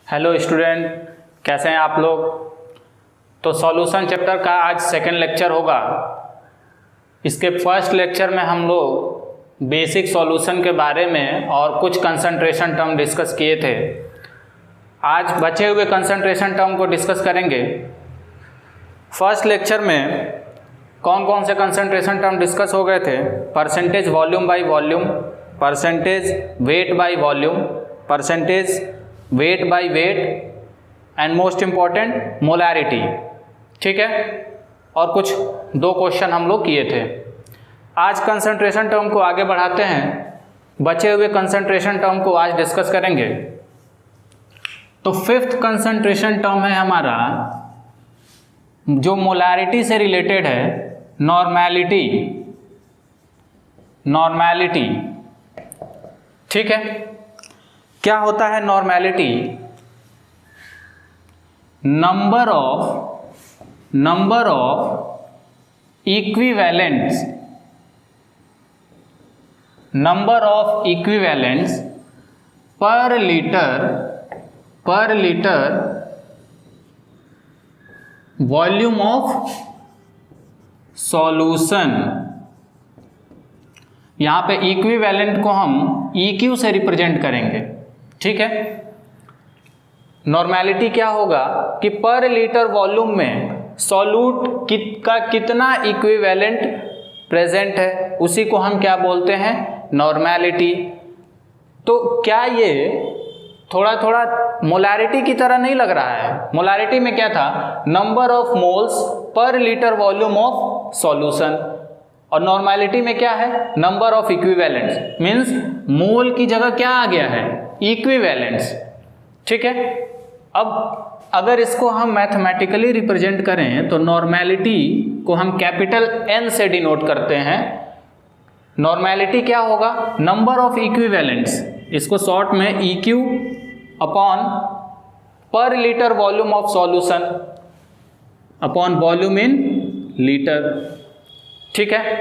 Hello student, कैसे हैं आप लोग। तो सॉल्यूशन चैप्टर का आज सेकंड लेक्चर होगा। इसके फर्स्ट लेक्चर में हम लोग बेसिक सॉल्यूशन के बारे में और कुछ कंसंट्रेशन टर्म डिस्कस किए थे। आज बचे हुए कंसंट्रेशन टर्म को डिस्कस करेंगे। फर्स्ट लेक्चर में कौन कौन से कंसंट्रेशन टर्म डिस्कस हो गए थे? Percentage volume by volume, percentage weight by volume, percentage weight by weight and most important molarity. ठीक है, और कुछ दो क्वेश्चन हम लोग किए थे। आज कंसंट्रेशन टर्म को आगे बढ़ाते हैं। बचे हुए कंसंट्रेशन टर्म को आज डिस्कस करेंगे। तो फिफ्थ कंसंट्रेशन टर्म है हमारा जो मोलैरिटी से रिलेटेड है, नॉर्मैलिटी। नॉर्मैलिटी, ठीक है। क्या होता है normality? Number of equivalents, number of equivalents पर लीटर वॉल्यूम ऑफ सॉल्यूशन। यहां पे इक्विवेलेंट को हम EQ से रिप्रेजेंट करेंगे। ठीक है, नॉर्मैलिटी क्या होगा कि पर लीटर वॉल्यूम में सॉल्यूट का कितना इक्विवेलेंट प्रेजेंट है, उसी को हम क्या बोलते हैं? नॉर्मैलिटी। तो क्या ये थोड़ा थोड़ा मोलैरिटी की तरह नहीं लग रहा है? मोलैरिटी में क्या था? Number of moles per litre volume of solution, और नॉर्मैलिटी में क्या है? Number of equivalents. मींस मोल की जगह क्या आ गया है? इक्विवेलेंट्स। ठीक है, अब अगर इसको हम मैथमेटिकली रिप्रेजेंट करें तो नॉर्मैलिटी को हम कैपिटल N से डिनोट करते हैं। नॉर्मैलिटी क्या होगा? नंबर ऑफ इक्विवेलेंट्स, इसको शॉर्ट में EQ अपॉन पर litre volume of solution upon volume in litre. ठीक है,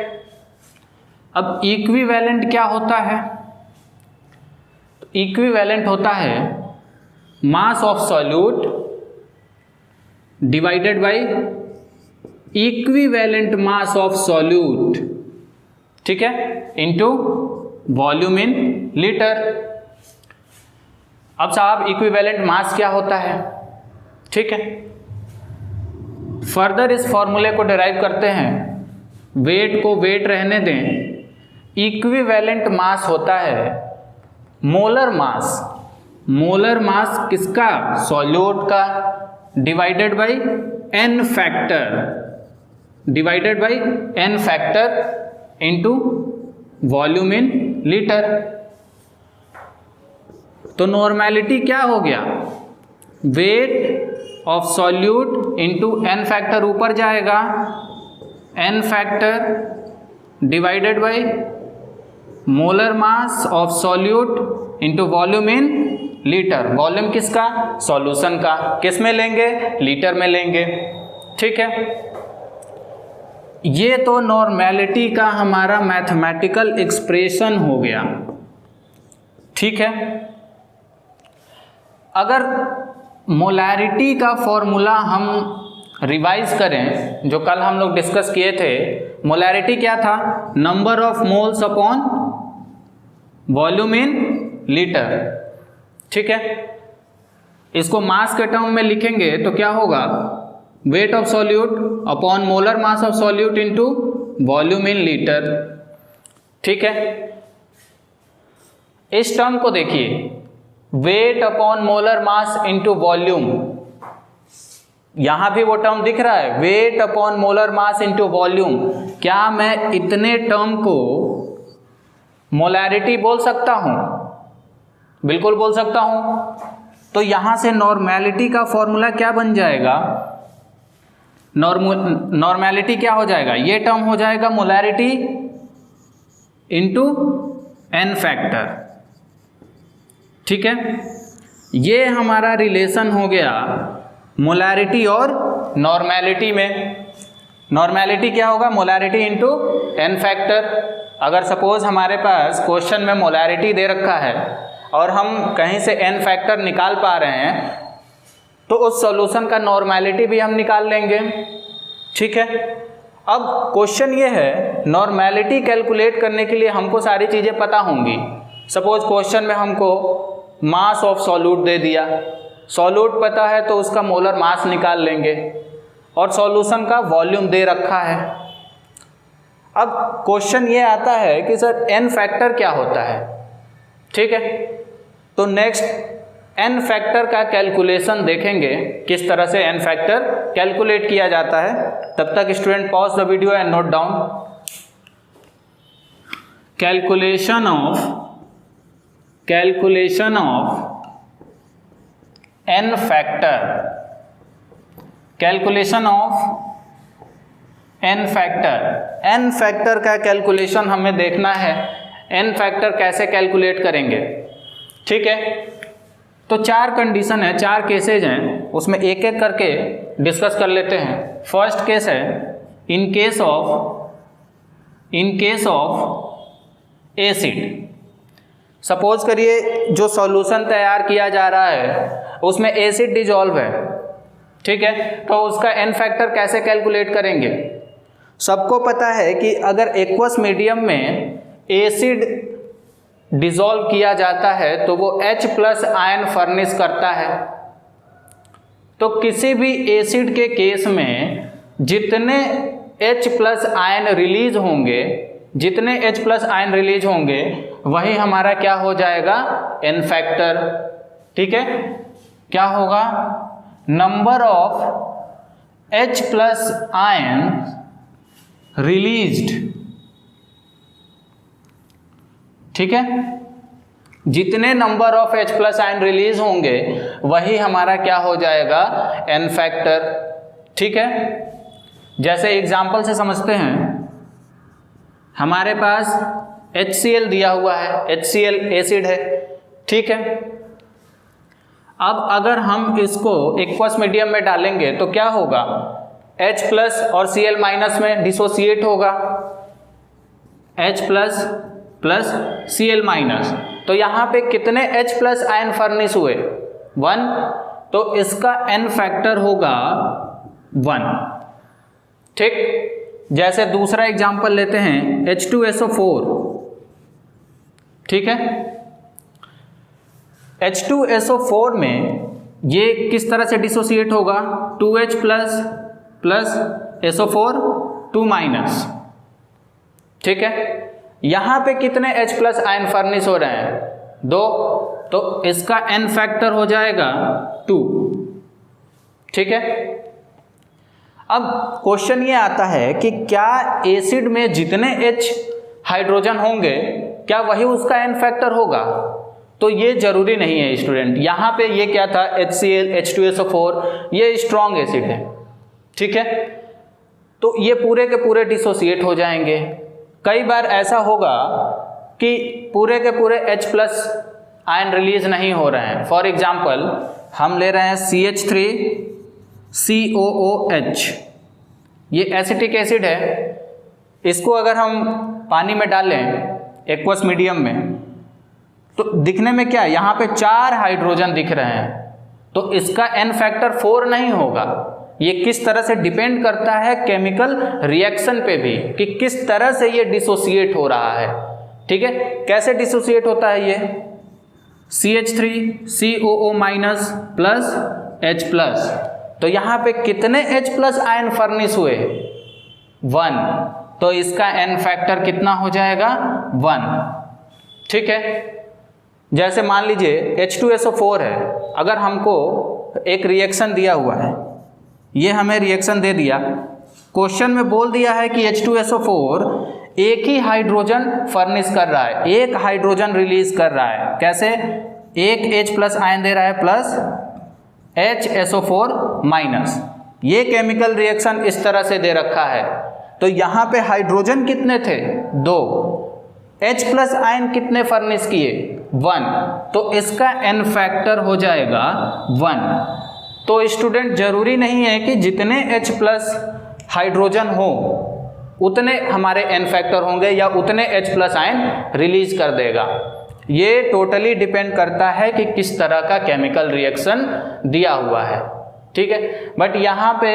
अब इक्विवेलेंट क्या होता है? इक्विवेलेंट होता है मास of solute divided by equivalent mass of solute, ठीक है, इनटू वॉल्यूम इन लीटर। अब साहब इक्विवेलेंट मास क्या होता है? ठीक है, फर्दर इस फॉर्मूले को डिराइव करते हैं। वेट को वेट रहने दें। इक्विवेलेंट मास होता है मोलर मास। मोलर मास किसका? सॉल्यूट का, divided by N factor, divided by N factor into volume in litre. तो नॉर्मैलिटी क्या हो गया? Wait of solute into N factor, ऊपर जाएगा N factor divided by molar mass of solute into volume in litre. Volume किसका? Solution का। किस में लेंगे? लीटर में लेंगे। ठीक है, ये तो नॉर्मैलिटी का हमारा मैथमेटिकल एक्सप्रेशन हो गया। ठीक है, अगर मोलैरिटी का फॉर्मूला हम रिवाइज करें, जो कल हम लोग डिस्कस किए थे, मोलैरिटी क्या था? Number of moles upon volume in litre. ठीक है, इसको मास के टर्म में लिखेंगे तो क्या होगा? Wait of solute upon molar mass of solute into volume in litre. ठीक है, इस टर्म को देखिए, weight upon molar mass into volume. यहां भी वो टर्म दिख रहा है, weight upon molar mass into volume. क्या मैं इतने टर्म को मोलैरिटी बोल सकता हूं? बिल्कुल बोल सकता हूं। तो यहां से नॉर्मैलिटी का फॉर्मूला क्या बन जाएगा? नॉर्मैलिटी क्या हो जाएगा? ये टर्म हो जाएगा मोलैरिटी इनटू N फैक्टर। ठीक है, ये हमारा रिलेशन हो गया मोलैरिटी और नॉर्मैलिटी में। नॉर्मैलिटी क्या होगा? Molarity into N factor. अगर सपोज हमारे पास क्वेश्चन में मोलैरिटी दे रखा है और हम कहीं से n फैक्टर निकाल पा रहे हैं तो उस सॉल्यूशन का नॉर्मेलिटी भी हम निकाल लेंगे। ठीक है, अब क्वेश्चन ये है, नॉर्मेलिटी कैलकुलेट करने के लिए हमको सारी चीज़ें पता होंगी। सपोज क्वेश्चन में हमको मास ऑफ सॉल्यूट दे दिया, सॉल्यूट पता है तो उसका मोलर मास निकाल लेंगे, और सॉल्यूशन का वॉल्यूम दे रखा है। अब क्वेश्चन ये आता है कि सर n फैक्टर क्या होता है। ठीक है, तो नेक्स्ट n फैक्टर का कैलकुलेशन देखेंगे, किस तरह से n फैक्टर कैलकुलेट किया जाता है। तब तक student pause the video and note down. Calculation of n factor, calculation of n factor का कैलकुलेशन हमें देखना है। n फैक्टर कैसे कैलकुलेट करेंगे। ठीक है, तो 4 कंडीशन है, 4 केसेज हैं, उसमें एक एक करके डिस्कस कर लेते हैं। फर्स्ट केस है in case of acid. Suppose करिए जो सॉल्यूशन तैयार किया जा रहा है उसमें एसिड डिजॉल्व है। ठीक है, तो उसका n फैक्टर कैसे कैलकुलेट करेंगे। सबको पता है कि अगर एक्वस मीडियम में एसिड डिसॉल्व किया जाता है तो वो H+ आयन फर्निश करता है। तो किसी भी एसिड के केस में जितने H+ आयन रिलीज होंगे, वही हमारा क्या हो जाएगा, n फैक्टर। ठीक है, क्या होगा, number of H+ ion released. ठीक है, जितने number of H+ ion release होंगे वही हमारा क्या हो जाएगा, n फैक्टर। ठीक है, जैसे एग्जांपल से समझते हैं, हमारे पास HCl दिया हुआ है, HCl एसिड है। ठीक है, अब अगर हम इसको एक्वस मीडियम में डालेंगे तो क्या होगा, H+ और Cl- में डिसोसिएट होगा, H+ प्लस Cl-। तो यहाँ पे कितने H+ आयन फर्निश हुए, 1, तो इसका n फैक्टर होगा 1। ठीक, जैसे दूसरा एग्जांपल लेते हैं H2SO4। ठीक है, H2SO4 में ये किस तरह से डिसोसिएट होगा, 2H+ प्लस SO4 2-। ठीक है, यहाँ पे कितने H+ आयन फर्निश हो रहे हैं, 2, तो इसका n फैक्टर हो जाएगा 2। ठीक है, अब क्वेश्चन ये आता है कि क्या एसिड में जितने H हाइड्रोजन होंगे क्या वही उसका n फैक्टर होगा। तो ये जरूरी नहीं है स्टूडेंट। यहाँ पे ये क्या था, HCl H2SO4 ये स्ट्रॉन्ग एसिड है। ठीक है, तो ये पूरे के पूरे डिसोसिएट हो जाएंगे। कई बार ऐसा होगा कि पूरे के पूरे H+ आयन रिलीज नहीं हो रहे हैं। फॉर एग्जाम्पल हम ले रहे हैं CH3COOH, ये एसिटिक एसिड है। इसको अगर हम पानी में डालें एक्वस मीडियम में तो दिखने में क्या है, यहाँ पे 4 हाइड्रोजन दिख रहे हैं, तो इसका n फैक्टर 4 नहीं होगा। ये किस तरह से डिपेंड करता है केमिकल रिएक्शन पे भी, कि किस तरह से ये डिसोसिएट हो रहा है। ठीक है, कैसे डिसोसिएट होता है ये, CH3COO- प्लस H+, तो यहाँ पे कितने H+ आयन फर्निश हुए, 1, तो इसका n फैक्टर कितना हो जाएगा, 1। ठीक है, जैसे मान लीजिए H2SO4 है, अगर हमको एक रिएक्शन दिया हुआ है, ये हमें रिएक्शन दे दिया, क्वेश्चन में बोल दिया है कि H2SO4 एक ही हाइड्रोजन फर्निश कर रहा है, एक हाइड्रोजन रिलीज कर रहा है। कैसे, एक H+ आयन दे रहा है प्लस HSO4-। ये केमिकल रिएक्शन इस तरह से दे रखा है। तो यहाँ पे हाइड्रोजन कितने थे, 2, H+ आयन कितने फर्निश किए, 1, तो इसका n फैक्टर हो जाएगा 1। तो स्टूडेंट जरूरी नहीं है कि जितने H+ हाइड्रोजन हो उतने हमारे n फैक्टर होंगे या उतने H+ आयन रिलीज कर देगा। ये टोटली डिपेंड करता है कि किस तरह का केमिकल रिएक्शन दिया हुआ है, ठीक है। बट यहाँ पे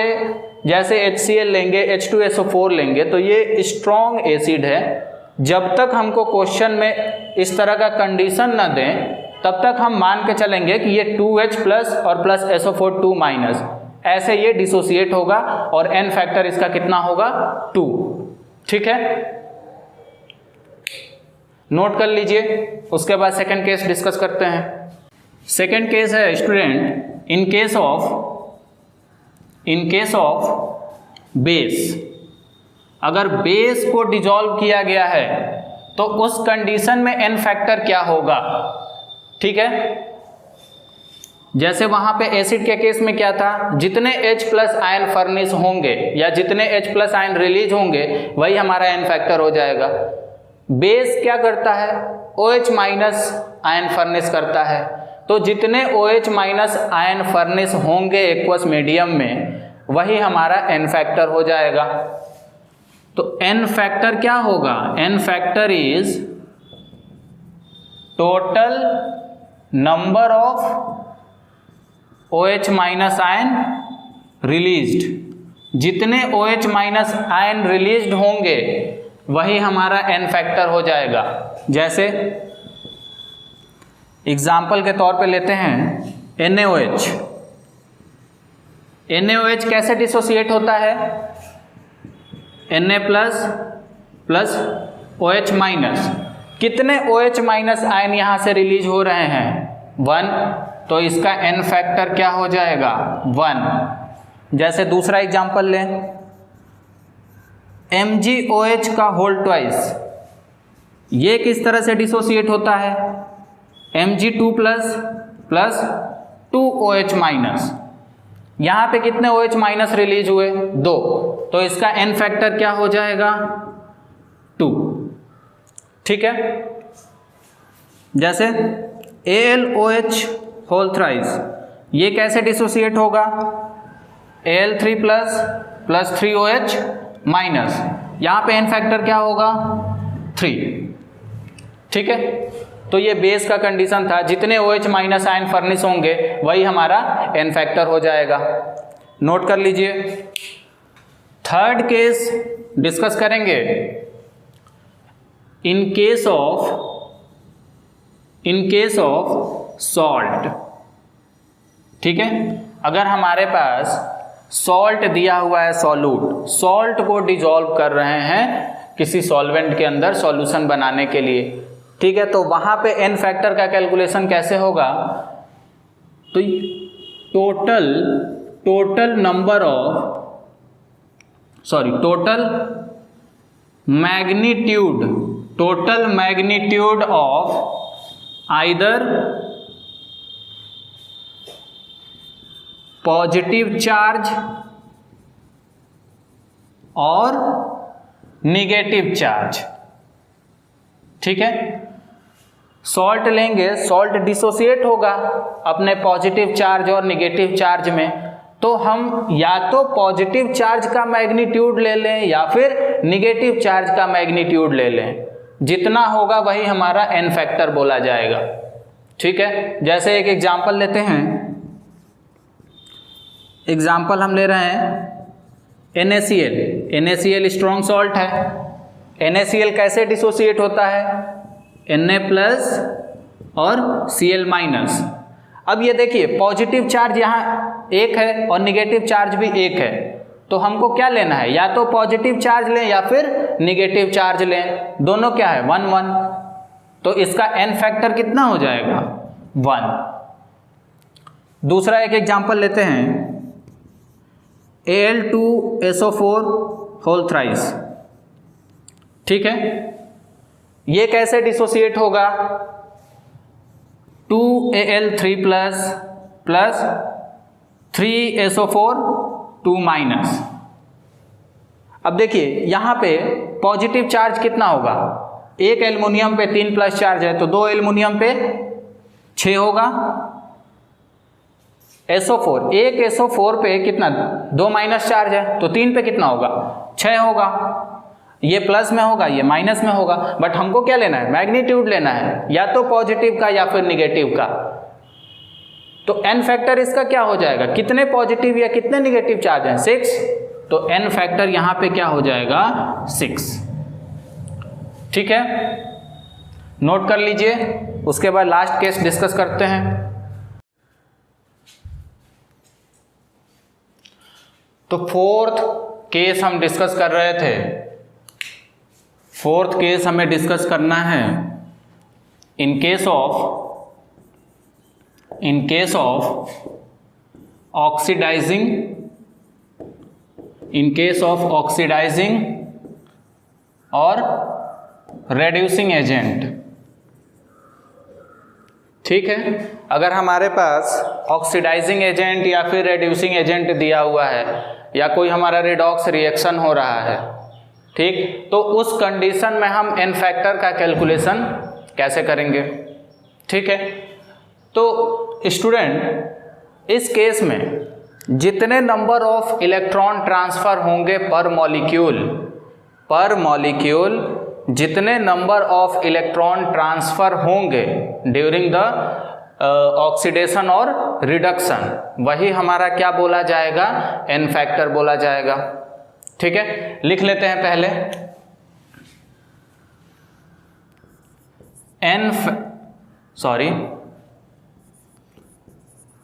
जैसे HCl लेंगे, H2SO4 लेंगे, तो ये स्ट्रॉन्ग एसिड है। जब तक हमको क्वेश्चन में इस तरह का कंडीशन ना दें तब तक हम मान के चलेंगे कि ये 2H प्लस और प्लस SO4 2 माइनस, ऐसे ये डिसोसिएट होगा और n फैक्टर इसका कितना होगा 2, ठीक है। नोट कर लीजिए। उसके बाद सेकंड केस डिस्कस करते हैं। सेकंड केस है student, in case of base, अगर बेस को डिसॉल्व किया गया है तो उस कंडीशन में n फैक्टर क्या होगा, ठीक है। जैसे वहां पे एसिड के केस में क्या था, जितने H प्लस आयन फर्निश होंगे या जितने H प्लस आयन रिलीज होंगे वही हमारा n फैक्टर हो जाएगा। बेस क्या करता है, OH माइनस आयन फर्निश करता है, तो जितने OH माइनस आयन फर्निश होंगे एक्वस मीडियम में वही हमारा n फैक्टर हो जाएगा। तो n फैक्टर क्या होगा, n factor is total number of OH minus ion released. जितने OH माइनस आयन रिलीज्ड होंगे वही हमारा n फैक्टर हो जाएगा। जैसे एग्जाम्पल के तौर पे लेते हैं NaOH। NaOH कैसे डिसोसिएट होता है, Na plus plus OH minus. कितने OH माइनस आयन यहां से रिलीज हो रहे हैं, 1, तो इसका n फैक्टर क्या हो जाएगा 1। जैसे दूसरा एग्जाम्पल लें, MgOH का होल ट्वाइस, ये किस तरह से डिसोसिएट होता है, Mg2 plus plus 2OH minus. यहाँ पे कितने OH माइनस रिलीज हुए, 2, तो इसका n फैक्टर क्या हो जाएगा 2, ठीक है। जैसे AlOH होल थ्राइस, ये कैसे डिसोसिएट होगा, Al3 plus plus 3OH minus, यहाँ पे n फैक्टर क्या होगा 3, ठीक है। तो ये बेस का कंडीशन था, जितने OH माइनस आयन फर्निश होंगे वही हमारा n फैक्टर हो जाएगा। नोट कर लीजिए। थर्ड केस डिस्कस करेंगे, इन केस ऑफ सॉल्ट, ठीक है। अगर हमारे पास सॉल्ट दिया हुआ है, सॉल्ट को डिसॉल्व कर रहे हैं किसी सॉल्वेंट के अंदर सॉल्यूशन बनाने के लिए, ठीक है। तो वहां पे n फैक्टर का कैलकुलेशन कैसे होगा, तो total magnitude of either positive charge और निगेटिव चार्ज, ठीक है। सॉल्ट लेंगे, सॉल्ट डिसोसिएट होगा अपने पॉजिटिव चार्ज और निगेटिव चार्ज में, तो हम या तो पॉजिटिव चार्ज का मैग्नीट्यूड ले लें या फिर निगेटिव चार्ज का मैग्नीट्यूड ले लें, जितना होगा वही हमारा n फैक्टर बोला जाएगा, ठीक है। जैसे एक एग्जांपल लेते हैं, एग्जांपल हम ले रहे हैं NaCl स्ट्रॉन्ग सॉल्ट है। NaCl कैसे डिसोसिएट होता है, Na प्लस और Cl माइनस। अब ये देखिए पॉजिटिव चार्ज यहाँ एक है और निगेटिव चार्ज भी एक है, तो हमको क्या लेना है, या तो पॉजिटिव चार्ज लें या फिर निगेटिव चार्ज लें, दोनों क्या है 1 1, तो इसका n फैक्टर कितना हो जाएगा 1। दूसरा एक एग्जांपल लेते हैं, Al2SO4 होल थ्राइस, ठीक है। ये कैसे डिसोसिएट होगा, 2Al3 plus plus 3SO4 2 minus. अब देखिए यहाँ पे पॉजिटिव चार्ज कितना होगा, एक एल्युमिनियम पे 3 प्लस चार्ज है तो 2 एल्युमिनियम पे 6 होगा। SO4, एक SO4 पे कितना 2 माइनस चार्ज है तो 3 पे कितना होगा 6 होगा। ये प्लस में होगा, ये माइनस में होगा, बट हमको क्या लेना है, मैग्नीट्यूड लेना है, या तो पॉजिटिव का या फिर निगेटिव का। तो n फैक्टर इसका क्या हो जाएगा, कितने पॉजिटिव या कितने निगेटिव चार्ज हैं, 6, तो n फैक्टर यहां पे क्या हो जाएगा, 6। ठीक है, नोट कर लीजिए। उसके बाद लास्ट केस डिस्कस करते हैं। तो फोर्थ केस हम डिस्कस कर रहे थे, फोर्थ केस हमें डिस्कस करना है। In case of oxidising, in case of oxidising और रेड्यूसिंग एजेंट। ठीक है, अगर हमारे पास ऑक्सीडाइजिंग एजेंट या फिर रेड्यूसिंग एजेंट दिया हुआ है, या कोई हमारा रिडॉक्स रिएक्शन हो रहा है, ठीक, तो उस कंडीशन में हम n फैक्टर का कैलकुलेशन कैसे करेंगे। ठीक है, तो स्टूडेंट इस केस में जितने नंबर ऑफ इलेक्ट्रॉन ट्रांसफर होंगे पर मॉलिक्यूल, जितने नंबर ऑफ इलेक्ट्रॉन ट्रांसफर होंगे ड्यूरिंग द ऑक्सीडेशन और रिडक्शन, वही हमारा क्या बोला जाएगा, n फैक्टर बोला जाएगा। ठीक है, लिख लेते हैं पहले।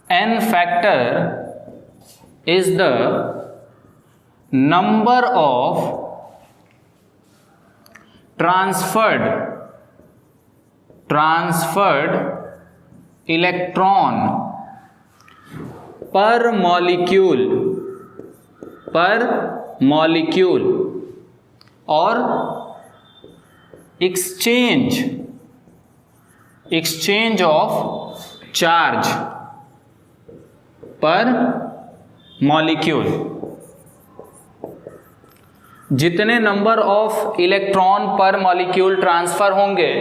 n factor is the number of transferred electron per molecule और exchange of charge पर मॉलिक्यूल। जितने नंबर ऑफ इलेक्ट्रॉन पर मॉलिक्यूल ट्रांसफर होंगे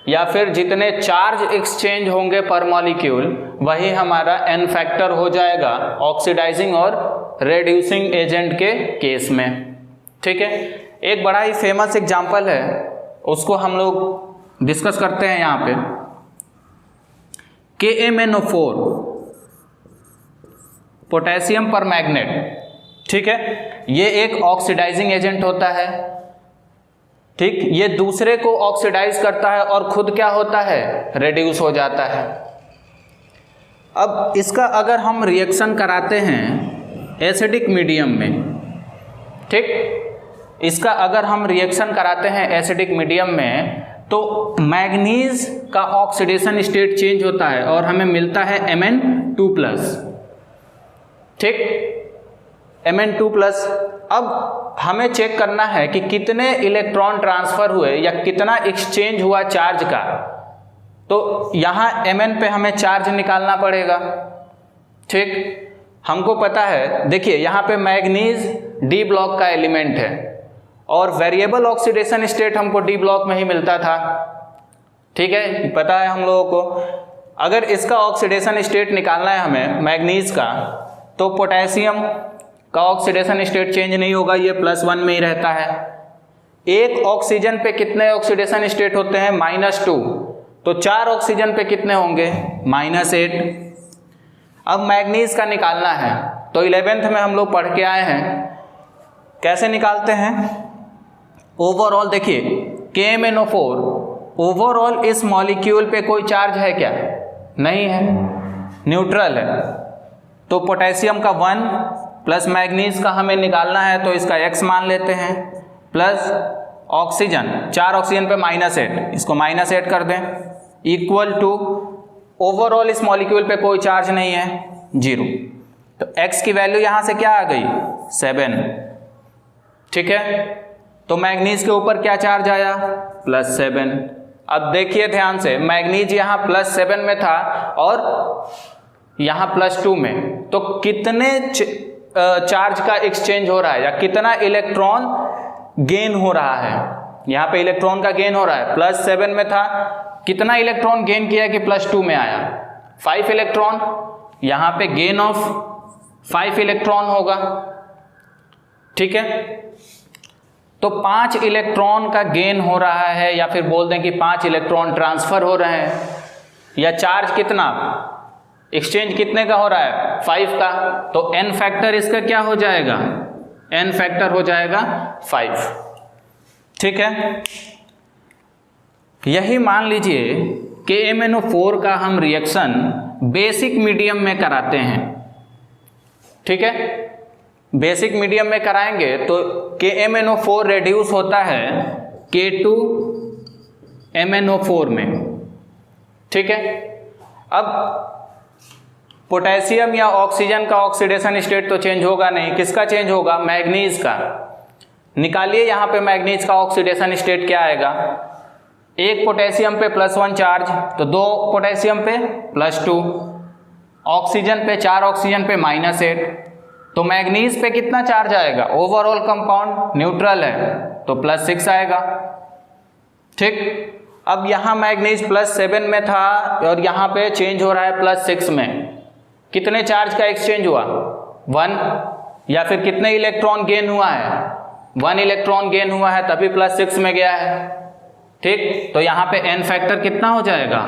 या फिर जितने चार्ज एक्सचेंज होंगे पर मॉलिक्यूल, वही हमारा n फैक्टर हो जाएगा ऑक्सीडाइजिंग और रेड्यूसिंग एजेंट के केस में। ठीक है, एक बड़ा ही फेमस एग्जांपल है, उसको हम लोग डिस्कस करते हैं यहाँ पे। KMnO4 पोटेशियम पर मैग्नेट, ठीक है, ये एक ऑक्सीडाइजिंग एजेंट होता है। ठीक, ये दूसरे को ऑक्सीडाइज करता है और खुद क्या होता है, रेड्यूस हो जाता है। अब इसका अगर हम रिएक्शन कराते हैं एसिडिक मीडियम में, ठीक, इसका अगर हम रिएक्शन कराते हैं एसिडिक मीडियम में, तो मैग्नीज का ऑक्सीडेशन स्टेट चेंज होता है और हमें मिलता है Mn2+। ठीक, Mn2+। अब हमें चेक करना है कि कितने इलेक्ट्रॉन ट्रांसफर हुए या कितना एक्सचेंज हुआ चार्ज का। तो यहाँ Mn पे हमें चार्ज निकालना पड़ेगा। ठीक, हमको पता है, देखिए यहाँ पे मैग्नीज डी ब्लॉक का एलिमेंट है और वेरिएबल ऑक्सीडेशन स्टेट हमको डी ब्लॉक में ही मिलता था। ठीक है, पता है हम लोगों को। अगर इसका ऑक्सीडेशन स्टेट निकालना है हमें मैग्नीज का, तो पोटेशियम का ऑक्सीडेशन स्टेट चेंज नहीं होगा, ये +1 में ही रहता है। एक ऑक्सीजन पे कितने ऑक्सीडेशन स्टेट होते हैं, -2, तो 4 ऑक्सीजन पे कितने होंगे, -8। अब मैग्नीज का निकालना है, तो 11th में हम लोग पढ़ के आए हैं, कैसे निकालते हैं। ओवरऑल देखिए KMnO4, ओवरऑल इस मॉलिक्यूल पे कोई चार्ज है क्या, नहीं है, न्यूट्रल है। तो पोटेशियम का 1 प्लस मैग्नीज का हमें निकालना है, तो इसका x मान लेते हैं, प्लस ऑक्सीजन 4 ऑक्सीजन पे -8, इसको -8 कर दें, इक्वल टू ओवरऑल इस मॉलिक्यूल पे कोई चार्ज नहीं है, 0। तो x की वैल्यू यहां से क्या आ गई, 7। ठीक है, तो मैग्नीज के ऊपर क्या चार्ज आया, +7। अब देखिए ध्यान से, मैग्नीज यहाँ +7 में था और यहाँ +2 में, तो कितने चार्ज का एक्सचेंज हो रहा है या कितना इलेक्ट्रॉन गेन हो रहा है। यहाँ पे इलेक्ट्रॉन का गेन हो रहा है, +7 में था, कितना इलेक्ट्रॉन गेन किया कि +2 में आया, 5 इलेक्ट्रॉन। यहाँ पे गेन ऑफ 5 इलेक्ट्रॉन होगा। ठीक है, तो 5 इलेक्ट्रॉन का गेन हो रहा है, या फिर बोल दें कि 5 इलेक्ट्रॉन ट्रांसफर हो रहे हैं, या चार्ज कितना एक्सचेंज कितने का हो रहा है 5 का, तो n फैक्टर इसका क्या हो जाएगा, n फैक्टर हो जाएगा 5। ठीक है, यही मान लीजिए कि MnO4 का हम रिएक्शन बेसिक मीडियम में कराते हैं। ठीक है, बेसिक मीडियम में कराएंगे तो KMnO4 रेड्यूस होता है K2MnO4 में। ठीक है, अब पोटेशियम या ऑक्सीजन का ऑक्सीडेशन स्टेट तो चेंज होगा नहीं, किसका चेंज होगा, मैग्नीज का। निकालिए यहाँ पे मैग्नीज का ऑक्सीडेशन स्टेट क्या आएगा, एक पोटेशियम पे +1 चार्ज, तो 2 पोटेशियम पे +2, ऑक्सीजन पे 4 ऑक्सीजन पे -8, तो मैग्नीज पे कितना चार्ज आएगा, ओवरऑल कंपाउंड न्यूट्रल है तो +6 आएगा। ठीक, अब यहाँ मैग्नीज +7 में था और यहाँ पे चेंज हो रहा है +6 में, कितने चार्ज का एक्सचेंज हुआ, 1, या फिर कितने इलेक्ट्रॉन गेन हुआ है, 1 इलेक्ट्रॉन गेन हुआ है तभी +6 में गया है। ठीक, तो यहाँ पे n फैक्टर कितना हो जाएगा,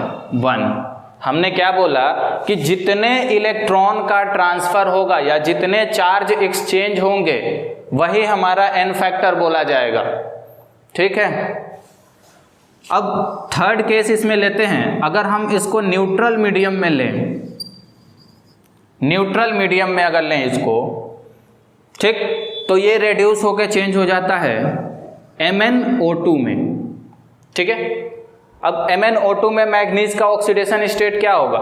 1। हमने क्या बोला कि जितने इलेक्ट्रॉन का ट्रांसफर होगा या जितने चार्ज एक्सचेंज होंगे वही हमारा n फैक्टर बोला जाएगा। ठीक है, अब थर्ड केस इसमें लेते हैं, अगर हम इसको न्यूट्रल मीडियम में लें, न्यूट्रल मीडियम में अगर लें इसको, ठीक, तो ये रेड्यूस होकर चेंज हो जाता है MnO2 में। ठीक है, अब MnO2 में मैग्नीज का ऑक्सीडेशन स्टेट क्या होगा,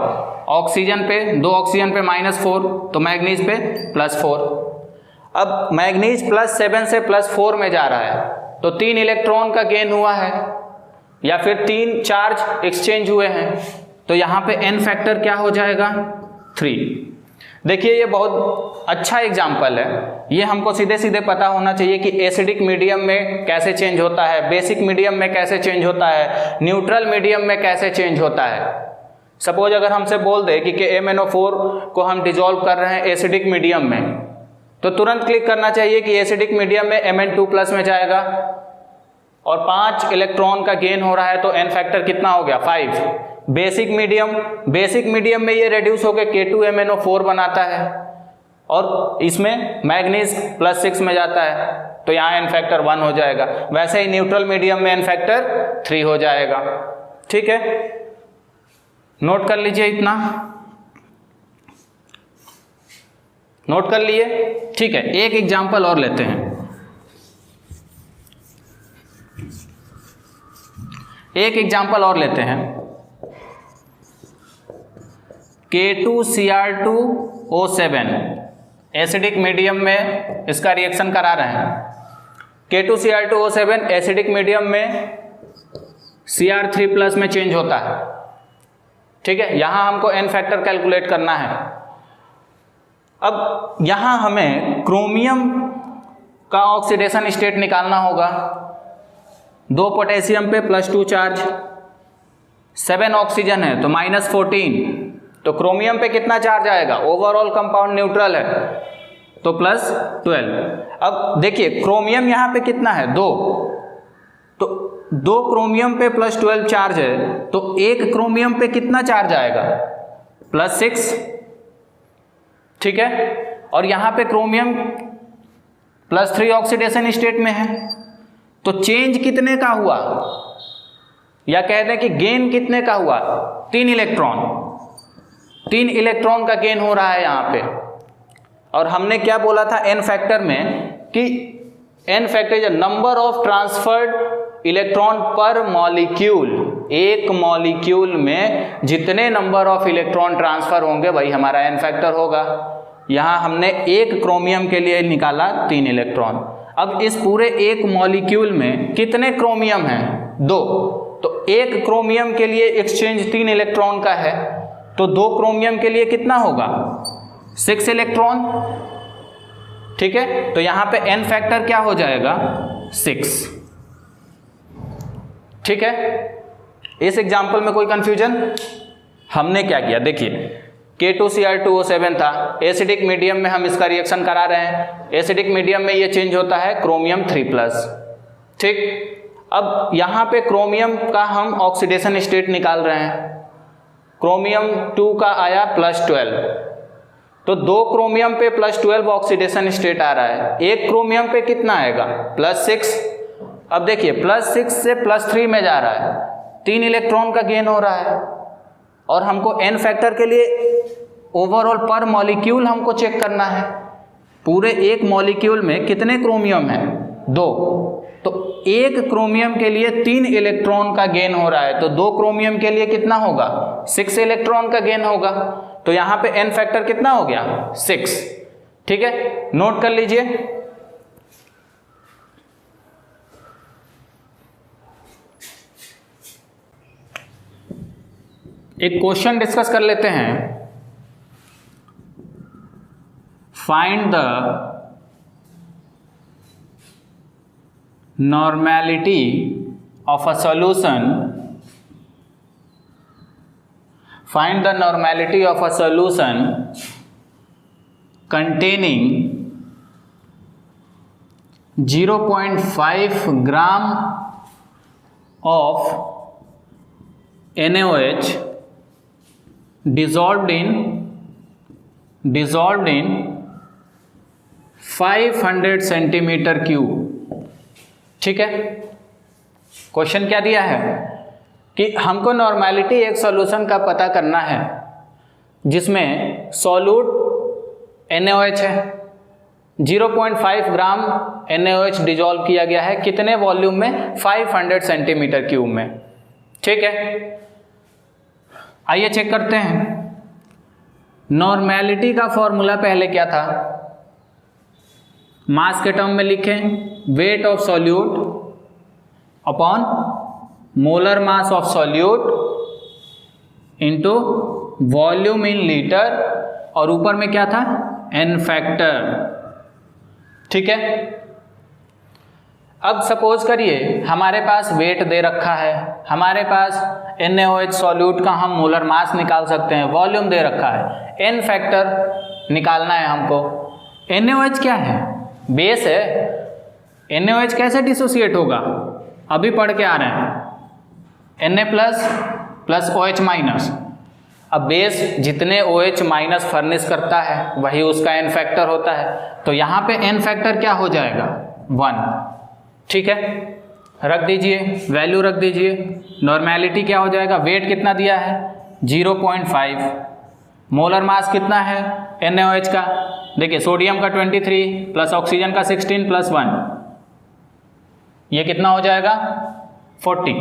ऑक्सीजन पे 2 ऑक्सीजन पे -4, तो मैग्नीज पे +4। अब मैग्नीज +7 से +4 में जा रहा है तो 3 इलेक्ट्रॉन का गेन हुआ है या फिर 3 चार्ज एक्सचेंज हुए हैं, तो यहाँ पे n फैक्टर क्या हो जाएगा, 3। देखिए ये बहुत अच्छा एग्जाम्पल है, ये हमको सीधे सीधे पता होना चाहिए कि एसिडिक मीडियम में कैसे चेंज होता है, बेसिक मीडियम में कैसे चेंज होता है, न्यूट्रल मीडियम में कैसे चेंज होता है। सपोज अगर हमसे बोल दे कि MnO4 को हम डिजोल्व कर रहे हैं एसिडिक मीडियम में, तो तुरंत क्लिक करना चाहिए कि एसिडिक मीडियम में Mn2+ में जाएगा और 5 इलेक्ट्रॉन का गेन हो रहा है, तो n फैक्टर कितना हो गया, 5। बेसिक मीडियम में ये रेड्यूस होकर K2MnO4 बनाता है और इसमें मैग्नीज +6 में जाता है, तो यहाँ n फैक्टर 1 हो जाएगा। वैसे ही न्यूट्रल मीडियम में n फैक्टर 3 हो जाएगा। ठीक है, नोट कर लीजिए, इतना नोट कर लिए। ठीक है, एक एग्जाम्पल और लेते हैं, K2Cr2O7 एसिडिक मीडियम में इसका रिएक्शन करा रहे हैं। K2Cr2O7 एसिडिक मीडियम में Cr3+ में चेंज होता है। ठीक है, यहाँ हमको n फैक्टर कैलकुलेट करना है। अब यहाँ हमें क्रोमियम का ऑक्सीडेशन स्टेट निकालना होगा। 2 पोटेशियम पे +2 चार्ज, 7 ऑक्सीजन है तो -14, तो क्रोमियम पे कितना चार्ज आएगा, ओवरऑल कंपाउंड न्यूट्रल है तो +12। अब देखिए क्रोमियम यहाँ पे कितना है, 2, तो 2 क्रोमियम पे +12 चार्ज है तो 1 क्रोमियम पे कितना चार्ज आएगा, +6। ठीक है, और यहाँ पे क्रोमियम +3 ऑक्सीडेशन स्टेट में है, तो चेंज कितने का हुआ, या कह दें कि गेन कितने का हुआ, 3 इलेक्ट्रॉन का गेन हो रहा है यहाँ पे। और हमने क्या बोला था n फैक्टर में कि n factor is number of transferred electron पर मॉलिक्यूल। एक मॉलिक्यूल में जितने नंबर ऑफ इलेक्ट्रॉन ट्रांसफर होंगे वही हमारा n फैक्टर होगा। यहाँ हमने 1 क्रोमियम के लिए निकाला 3 इलेक्ट्रॉन। अब इस पूरे एक मॉलिक्यूल में कितने क्रोमियम हैं, 2, तो 1 क्रोमियम के लिए एक्सचेंज 3 इलेक्ट्रॉन का है, तो 2 क्रोमियम के लिए कितना होगा, 6 इलेक्ट्रॉन। ठीक है, तो यहाँ पे n फैक्टर क्या हो जाएगा, 6। ठीक है, इस एग्जाम्पल में कोई कंफ्यूजन, हमने क्या किया, देखिए K2Cr2O7 था, एसिडिक मीडियम में हम इसका रिएक्शन करा रहे हैं। एसिडिक मीडियम में ये चेंज होता है क्रोमियम 3+, ठीक। अब यहाँ पे क्रोमियम का हम ऑक्सीडेशन स्टेट निकाल रहे हैं। क्रोमियम 2 का आया +12, तो 2 क्रोमियम पे +12 ऑक्सीडेशन स्टेट आ रहा है। एक क्रोमियम पे कितना आएगा? +6। अब देखिए +6 से +3 में जा रहा है, 3 इलेक्ट्रॉन का गेन हो रहा है। और हमको एन फैक्टर के लिए ओवरऑल पर मॉलिक्यूल हमको चेक करना है, पूरे एक मॉलिक्यूल में कितने क्रोमियम है? 2। तो एक क्रोमियम के लिए 3 इलेक्ट्रॉन का गेन हो रहा है, तो 2 क्रोमियम के लिए कितना होगा? 6 इलेक्ट्रॉन का गेन होगा। तो यहाँ पे एन फैक्टर कितना हो गया? 6। ठीक है, नोट कर लीजिए। एक क्वेश्चन डिस्कस कर लेते हैं। Find the normality of a solution. Find the normality of a solution containing 0.5 gram of NaOH dissolved in 500 centimetre cube. ठीक है, क्वेश्चन क्या दिया है कि हमको नॉर्मेलिटी एक सॉल्यूशन का पता करना है जिसमें सॉल्यूट NaOH है, 0.5 ग्राम NaOH डिजॉल्व किया गया है, कितने वॉल्यूम में? 500 सेंटीमीटर क्यूब में। ठीक है, आइए चेक करते हैं। नॉर्मेलिटी का फॉर्मूला पहले क्या था? मास के टर्म में लिखें, weight of solute upon molar mass of solute into volume in litre, और ऊपर में क्या था? N factor. ठीक है, अब सपोज करिए हमारे पास वेट दे रखा है, हमारे पास NaOH सॉल्यूट का हम मोलर मास निकाल सकते हैं, वॉल्यूम दे रखा है, एन फैक्टर निकालना है हमको। NaOH क्या है? बेस है। NaOH कैसे डिसोसिएट होगा? अभी पढ़ के आ रहे हैं, Na प्लस OH-। अब बेस जितने OH- फर्निश करता है वही उसका एन फैक्टर होता है, तो यहाँ पे एन फैक्टर क्या हो जाएगा? 1। ठीक है, रख दीजिए, वैल्यू रख दीजिए। नॉर्मेलिटी क्या हो जाएगा? वेट कितना दिया है? 0.5। मोलर मास कितना है NaOH का? देखिए सोडियम का 23 प्लस ऑक्सीजन का 16 प्लस 1, ये कितना हो जाएगा? 40।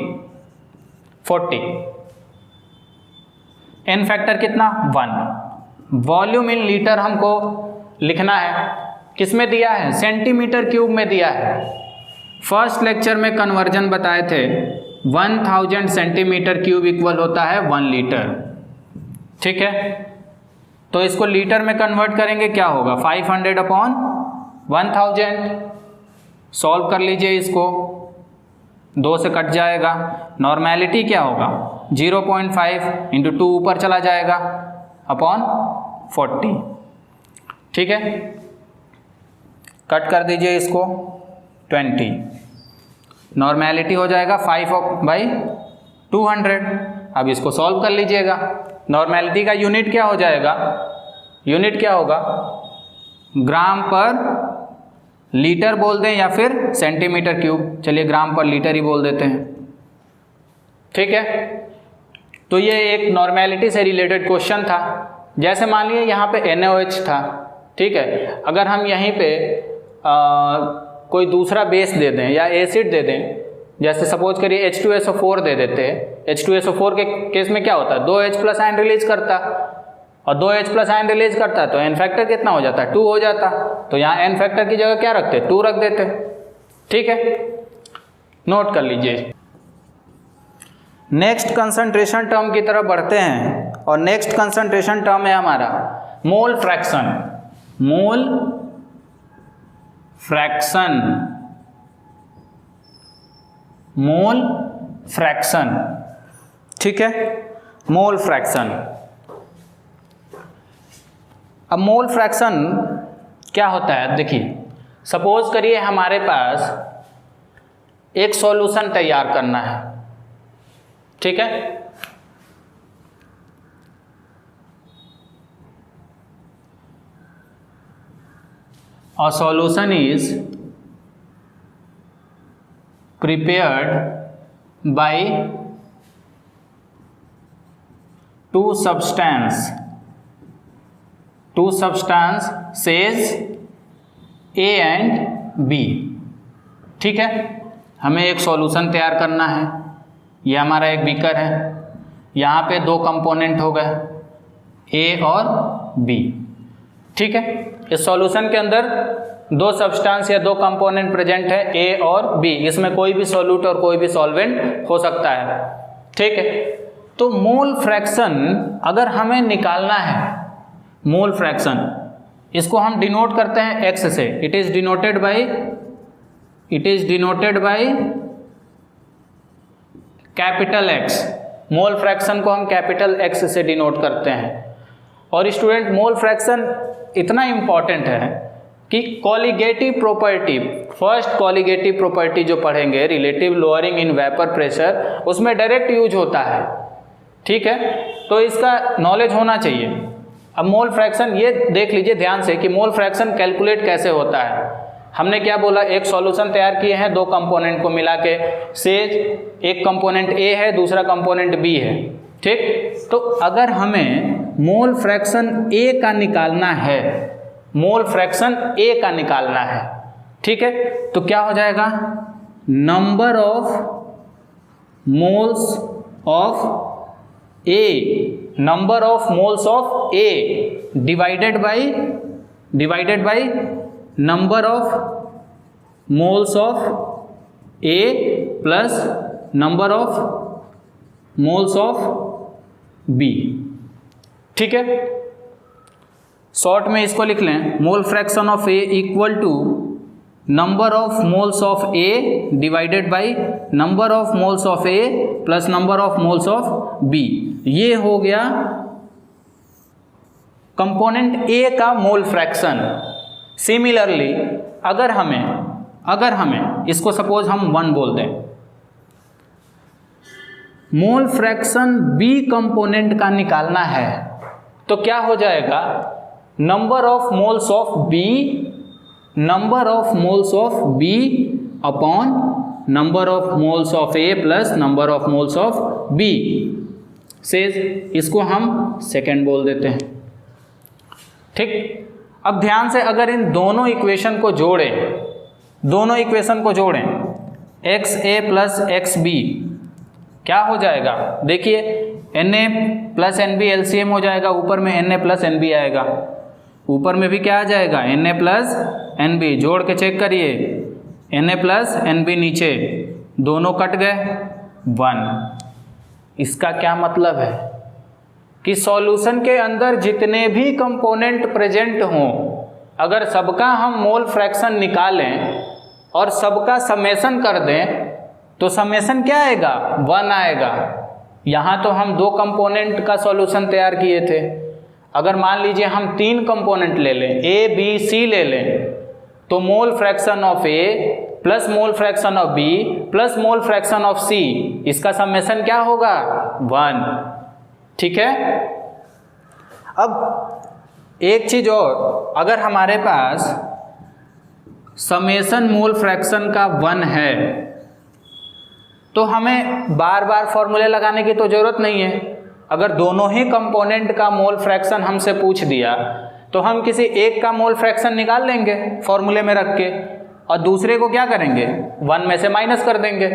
एन फैक्टर कितना? 1। वॉल्यूम इन लीटर हमको लिखना है, किस में दिया है? सेंटीमीटर क्यूब में दिया है। फर्स्ट लेक्चर में कन्वर्जन बताए थे, 1000 सेंटीमीटर क्यूब इक्वल होता है 1 लीटर। ठीक है, तो इसको लीटर में कन्वर्ट करेंगे, क्या होगा? 500 अपॉन 1000। सॉल्व कर लीजिए इसको, 2 से कट जाएगा। नॉर्मेलिटी क्या होगा? 0.5 इंटू 2 ऊपर चला जाएगा अपॉन 40। ठीक है, कट कर दीजिए इसको, 20। नॉर्मेलिटी हो जाएगा 5/200। अब इसको सॉल्व कर लीजिएगा। नॉर्मेलिटी का यूनिट क्या हो जाएगा? यूनिट क्या होगा? ग्राम पर लीटर बोल दें या फिर सेंटीमीटर क्यूब। चलिए ग्राम पर लीटर ही बोल देते हैं। ठीक है, तो ये एक नॉर्मेलिटी से रिलेटेड क्वेश्चन था। जैसे मान लिए यहाँ पे NaOH था, ठीक है, अगर हम यहीं पे कोई दूसरा बेस दे दें या एसिड दे दें, जैसे सपोज करिए H2SO4 दे देते हैं। H2SO4 के केस में क्या होता है? 2H+ आयन रिलीज करता, और 2H+ आयन रिलीज करता है तो एन फैक्टर कितना हो जाता है? 2 हो जाता। तो यहाँ एन फैक्टर की जगह क्या रखते? 2 रख देते। ठीक है, नोट कर लीजिए। नेक्स्ट कंसंट्रेशन टर्म की तरफ बढ़ते हैं, और नेक्स्ट कंसंट्रेशन टर्म है हमारा mole fraction. Mole fraction, mole fraction. ठीक है, मोल फ्रैक्शन। अब मोल फ्रैक्शन क्या होता है? देखिए सपोज करिए हमारे पास एक सॉल्यूशन तैयार करना है, ठीक है। A solution is prepared by two substances says A and B, ठीक है। हमें एक सॉल्यूशन तैयार करना है। ये हमारा एक बीकर है, यहाँ पे दो कंपोनेंट हो गए A और B, ठीक है। इस सॉल्यूशन के अंदर दो सब्सटेंस या दो कंपोनेंट प्रेजेंट है A और B। इसमें कोई भी सॉल्यूट और कोई भी सॉल्वेंट हो सकता है, ठीक है। तो मोल फ्रैक्शन अगर हमें निकालना है, मोल फ्रैक्शन इसको हम डिनोट करते हैं X से। It is denoted by capital X। Mole fraction को हम कैपिटल X से डिनोट करते हैं। और स्टूडेंट, मोल फ्रैक्शन इतना इंपॉर्टेंट है कि colligative property, first colligative property जो पढ़ेंगे, relative lowering in vapour pressure, उसमें डायरेक्ट यूज होता है, ठीक है। तो इसका नॉलेज होना चाहिए। अब मोल फ्रैक्शन ये देख लीजिए ध्यान से कि मोल फ्रैक्शन कैलकुलेट कैसे होता है। हमने क्या बोला, एक सॉल्यूशन तैयार किए हैं दो कंपोनेंट को मिला के, से एक कंपोनेंट A है, दूसरा कंपोनेंट B है, ठीक। तो अगर हमें मोल फ्रैक्शन A का निकालना है, मोल फ्रैक्शन A का निकालना है, ठीक है, तो क्या हो जाएगा, number of moles of A, number of moles of A divided by number of moles of A plus number of moles of B, ठीक है। शॉर्ट में इसको लिख लें, mole fraction of A equal to number of moles of A divided by number of moles of A plus number of moles of B। ये हो गया component A का मोल फ्रैक्शन। सिमिलरली अगर हमें इसको सपोज हम 1 बोल दें, मोल फ्रैक्शन B कंपोनेंट का निकालना है, तो क्या हो जाएगा, number of moles of B upon number of moles of A plus number of moles of B से इसको हम सेकेंड बोल देते हैं, ठीक। अब ध्यान से अगर इन दोनों इक्वेशन को जोड़ें XA प्लस XB क्या हो जाएगा, देखिए Na प्लस NB LCM हो जाएगा, ऊपर में Na प्लस NB आएगा, ऊपर में भी क्या आ जाएगा, Na प्लस NB, जोड़ के चेक करिए, Na प्लस NB नीचे, दोनों कट गए 1। इसका क्या मतलब है कि सॉल्यूशन के अंदर जितने भी कंपोनेंट प्रेजेंट हों, अगर सबका हम मोल फ्रैक्शन निकालें और सबका समेशन कर दें तो समेशन क्या आएगा, 1 आएगा। यहाँ तो हम दो कंपोनेंट का सॉल्यूशन तैयार किए थे। अगर मान लीजिए हम 3 कंपोनेंट ले लें, A B C ले लें, तो मोल fraction of A plus mole fraction of B plus mole fraction of C, इसका समेशन क्या होगा, 1, ठीक है। अब एक चीज और, अगर हमारे पास समेशन मोल फ्रैक्शन का 1 है तो हमें बार बार फॉर्मूले लगाने की तो जरूरत नहीं है। अगर दोनों ही कंपोनेंट का मोल फ्रैक्शन हमसे पूछ दिया तो हम किसी एक का मोल फ्रैक्शन निकाल लेंगे फॉर्मूले में रख के, और दूसरे को क्या करेंगे, 1 में से माइनस कर देंगे,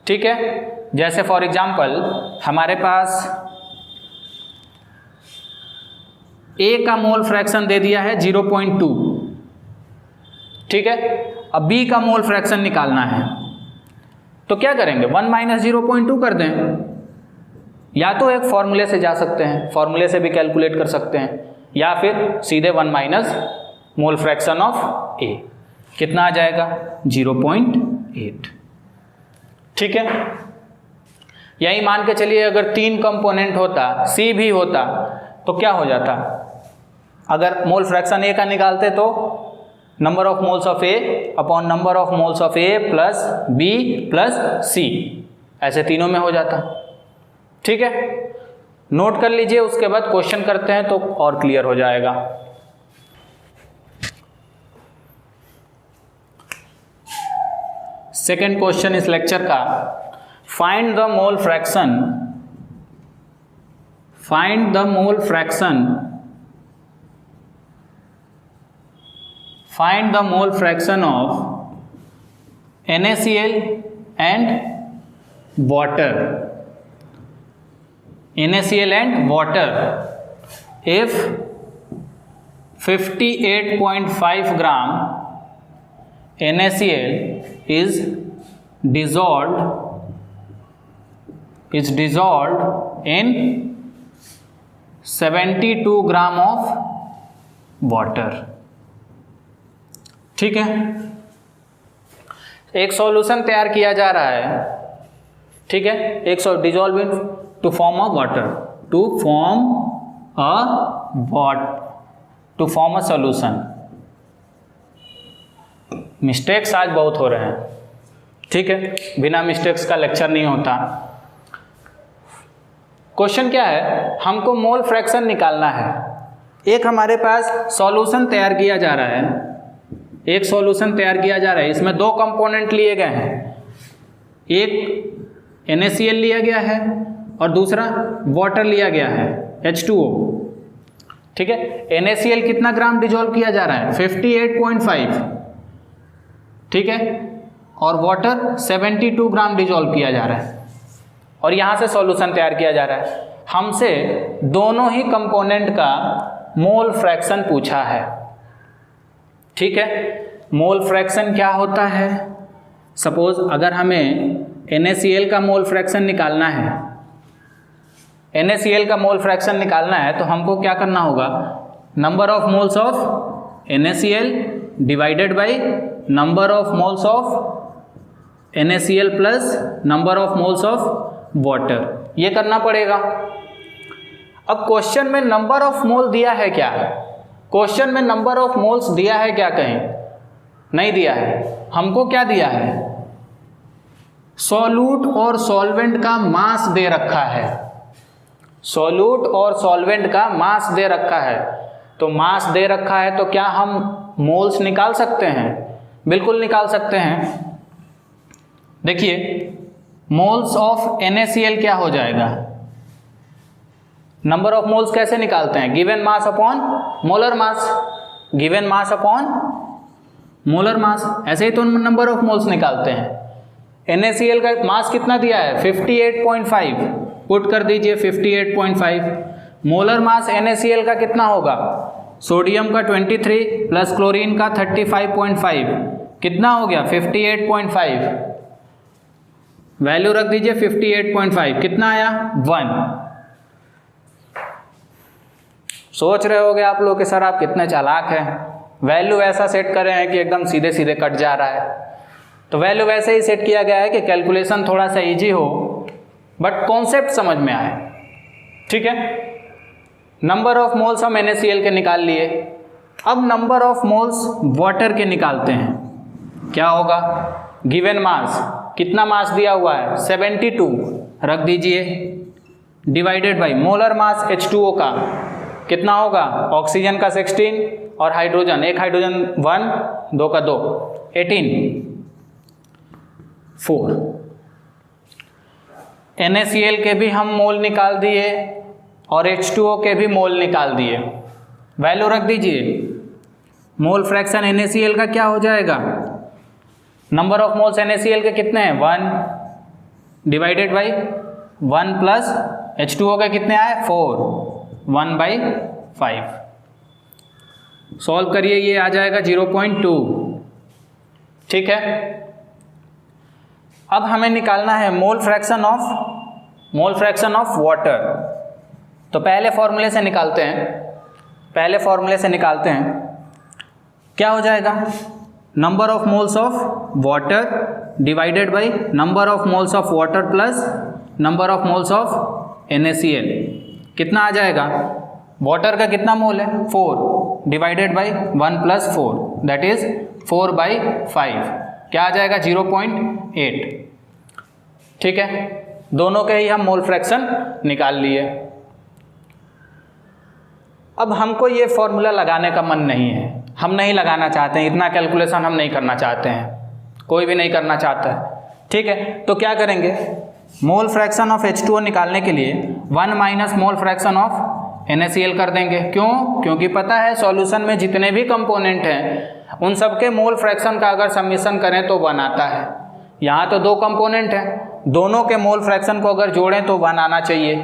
ठीक है। जैसे फॉर एग्जांपल हमारे पास A का मोल फ्रैक्शन दे दिया है 0.2, ठीक है। अब B का मोल फ्रैक्शन निकालना है तो क्या करेंगे, 1 माइनस 0.2 कर दें, या तो एक फॉर्मूले से जा सकते हैं, फॉर्मूले से भी कैलकुलेट कर सकते हैं, या फिर सीधे 1 minus mole fraction of A, कितना आ जाएगा, 0.8, ठीक है। यही मान के चलिए अगर 3 कंपोनेंट होता, C भी होता, तो क्या हो जाता, अगर मोल फ्रैक्शन A का निकालते तो number of moles of A upon number of moles of A plus B plus C, ऐसे तीनों में हो जाता। ठीक है, नोट कर लीजिए, उसके बाद क्वेश्चन करते हैं तो और क्लियर हो जाएगा। सेकेंड क्वेश्चन इस लेक्चर का, find the mole fraction, find the mole fraction, find the mole fraction of NaCl and water, NaCl and water if 58.5 gram NaCl is dissolved in 72 gram of water. ठीक है, एक solution तैयार किया जा रहा है। ठीक है, एक dissolve in to form a water, to form a solution. Mistakes आज बहुत हो रहे हैं। ठीक है, बिना मिस्टेक्स का लेक्चर नहीं होता। क्वेश्चन क्या है, हमको मोल फ्रैक्शन निकालना है। एक हमारे पास सॉल्यूशन तैयार किया जा रहा है, एक सॉल्यूशन तैयार किया जा रहा है, इसमें दो कंपोनेंट लिए गए हैं, एक NaCl लिया गया है और दूसरा वाटर लिया गया है H2O। ठीक है, NaCl कितना ग्राम डिजोल्व किया जा रहा है, 58.5। ठीक है, और वाटर 72 ग्राम डिजोल्व किया जा रहा है, और यहाँ से सॉल्यूशन तैयार किया जा रहा है। हमसे दोनों ही कंपोनेंट का मोल फ्रैक्शन पूछा है। ठीक है, मोल फ्रैक्शन क्या होता है, सपोज अगर हमें NaCl का मोल फ्रैक्शन निकालना है, NaCl का मोल फ्रैक्शन निकालना है तो हमको क्या करना होगा, number of moles of NaCl divided by number of moles of NaCl plus number of moles of water, ये करना पड़ेगा। अब क्वेश्चन में नंबर ऑफ मोल दिया है क्या, क्वेश्चन में नंबर ऑफ मोल्स दिया है क्या, कहीं नहीं दिया है। हमको क्या दिया है, सॉल्यूट और सॉल्वेंट का मास दे रखा है, सॉल्यूट और सॉल्वेंट का मास दे रखा है। तो मास दे रखा है तो क्या हम मोल्स निकाल सकते हैं, बिल्कुल निकाल सकते हैं। देखिए मोल्स ऑफ NaCl क्या हो जाएगा, नंबर ऑफ मोल्स कैसे निकालते हैं, गिवन मास अपॉन मोलर मास, गिवन मास अपॉन मोलर मास, ऐसे ही तो नंबर ऑफ मोल्स निकालते हैं। NaCl का मास कितना दिया है, 58.5, पुट कर दीजिए 58.5। मोलर मास NaCl का कितना होगा, सोडियम का 23 प्लस क्लोरीन का 35.5, कितना हो गया 58.5, वैल्यू रख दीजिए 58.5, कितना आया 1। सोच रहे होगे आप लोग कि सर आप कितने चालाक हैं, वैल्यू ऐसा सेट कर रहे हैं कि एकदम सीधे सीधे कट जा रहा है। तो वैल्यू वैसे ही सेट किया गया है कि कैलकुलेशन थोड़ा सा इजी हो बट कॉन्सेप्ट समझ में आए। ठीक है, नंबर ऑफ मोल्स हम NaCl के निकाल लिए, अब नंबर ऑफ मोल्स वाटर के निकालते हैं। क्या होगा, गिवन मास, कितना मास दिया हुआ है 72, रख दीजिए, divided by molar mass H2O का कितना होगा, ऑक्सीजन का 16 और हाइड्रोजन, एक हाइड्रोजन 1, 2 का 2, 18, 4। NaCl के भी हम मोल निकाल दिए और H2O के भी मोल निकाल दिए, वैल्यू रख दीजिए। मोल फ्रैक्शन NaCl का क्या हो जाएगा, नंबर ऑफ मोल्स NaCl के कितने हैं 1, डिवाइडेड बाई 1 प्लस H2O के कितने आए 4, 1/5। सॉल्व करिए, ये आ जाएगा 0.2। ठीक है, अब हमें निकालना है मोल फ्रैक्शन ऑफ वाटर। तो पहले फॉर्मूले से निकालते हैं, क्या हो जाएगा, number of moles of water divided by number of moles of water plus number of moles of NaCl, कितना आ जाएगा, वाटर का कितना मोल है 4, डिवाइडेड बाई 1 + 4 दैट इज 4/5, क्या आ जाएगा 0.8। ठीक है, दोनों के ही हम मोल फ्रैक्शन निकाल लिए। अब हमको ये फॉर्मूला लगाने का मन नहीं है, हम नहीं लगाना चाहते हैं, इतना कैलकुलेशन हम नहीं करना चाहते हैं, कोई भी नहीं करना चाहता है। ठीक है, तो क्या करेंगे, मोल फ्रैक्शन ऑफ H2O निकालने के लिए 1 minus mole fraction of NaCl कर देंगे। क्यों? क्योंकि पता है सॉल्यूशन में जितने भी कंपोनेंट हैं उन सब के मोल फ्रैक्शन का अगर समीशन करें तो 1 आता है। यहाँ तो 2 कंपोनेंट हैं, दोनों के मोल फ्रैक्शन को अगर जोड़ें तो 1 आना चाहिए।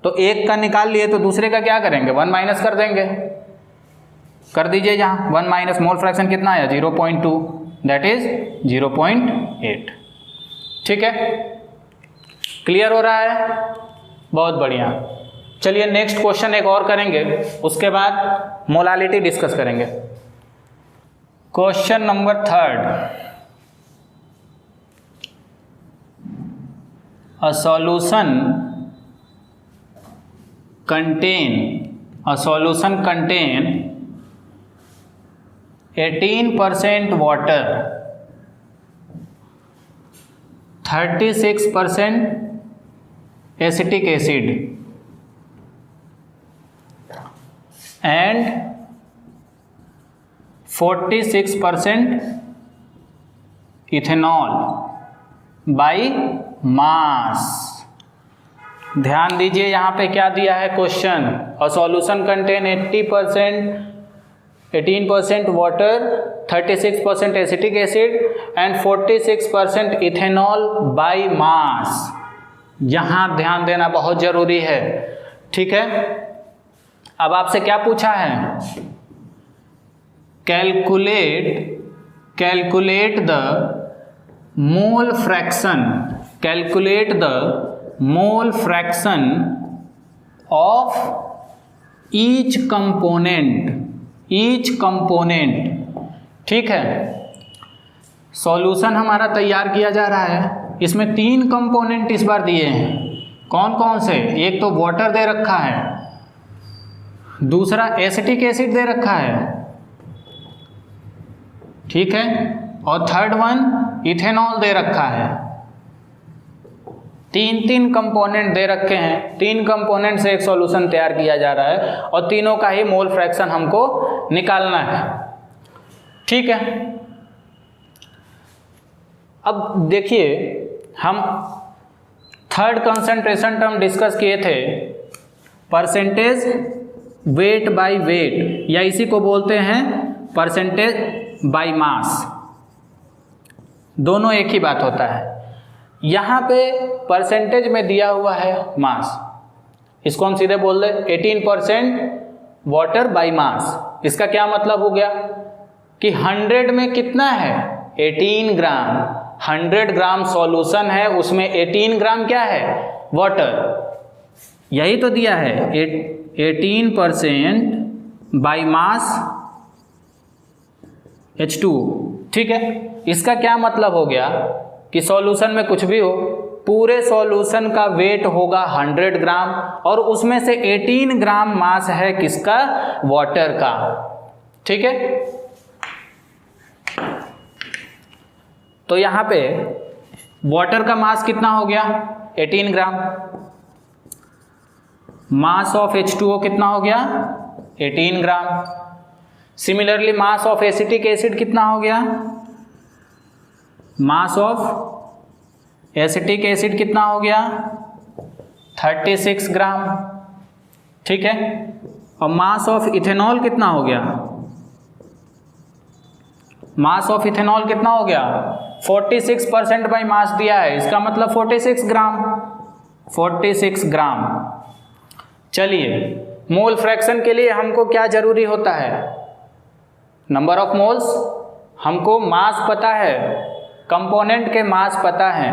तो एक का निकाल लिए तो दूसरे का क्या करेंगे, 1 माइनस कर देंगे। कर दीजिए, यहाँ 1 माइनस मोल फ्रैक्शन कितना आया 0.2 दैट इज 0.8। ठीक है, क्लियर हो रहा है, बहुत बढ़िया। चलिए नेक्स्ट क्वेश्चन एक और करेंगे, उसके बाद मोलालिटी डिस्कस करेंगे। Question number 3, a solution contain 18% water, 36% acetic acid and 46% ethanol by मास। ध्यान दीजिए यहाँ पे क्या दिया है question, a solution contain 18% water, 36% acetic acid and 46% ethanol by mass. यहाँ ध्यान देना बहुत जरूरी है। ठीक है, अब आपसे क्या पूछा है, calculate the mole fraction, calculate the mole fraction of each component। ठीक है, सॉल्यूशन हमारा तैयार किया जा रहा है, इसमें 3 कंपोनेंट इस बार दिए हैं। कौन कौन से, एक तो वाटर दे रखा है, दूसरा एसिटिक एसिड दे रखा है, ठीक है, और थर्ड वन इथेनॉल दे रखा है। 3 कंपोनेंट दे रखे हैं, 3 कंपोनेंट से एक सॉल्यूशन तैयार किया जा रहा है और तीनों का ही मोल फ्रैक्शन हमको निकालना है। ठीक है, अब देखिए हम थर्ड कंसंट्रेशन टर्म डिस्कस किए थे, परसेंटेज वेट बाय वेट, या इसी को बोलते हैं परसेंटेज बाय मास, दोनों एक ही बात होता है। यहाँ पे परसेंटेज में दिया हुआ है मास, इसको हम सीधे बोल दें 18% वाटर बाय मास। इसका क्या मतलब हो गया कि 100 में कितना है 18 ग्राम, 100 ग्राम सॉल्यूशन है, उसमें 18 ग्राम क्या है वाटर, यही तो दिया है 18% बाय मास H2O। ठीक है, इसका क्या मतलब हो गया कि सॉल्यूशन में कुछ भी हो, पूरे सॉल्यूशन का वेट होगा 100 ग्राम और उसमें से 18 ग्राम मास है किसका, वाटर का। ठीक है, तो यहाँ पे वाटर का मास कितना हो गया 18 ग्राम, मास ऑफ H2O कितना हो गया 18 gram. Similarly mass of acetic acid कितना हो गया, मास ऑफ एसिटिक एसिड कितना हो गया 36 ग्राम। ठीक है, और मास ऑफ इथेनॉल कितना हो गया, मास ऑफ इथेनॉल कितना हो गया 46% बाई मास दिया है, इसका मतलब 46 ग्राम, 46 ग्राम। चलिए मोल फ्रैक्शन के लिए हमको क्या जरूरी होता है, नंबर ऑफ मोल्स, हमको मास पता है, कंपोनेंट के मास पता है,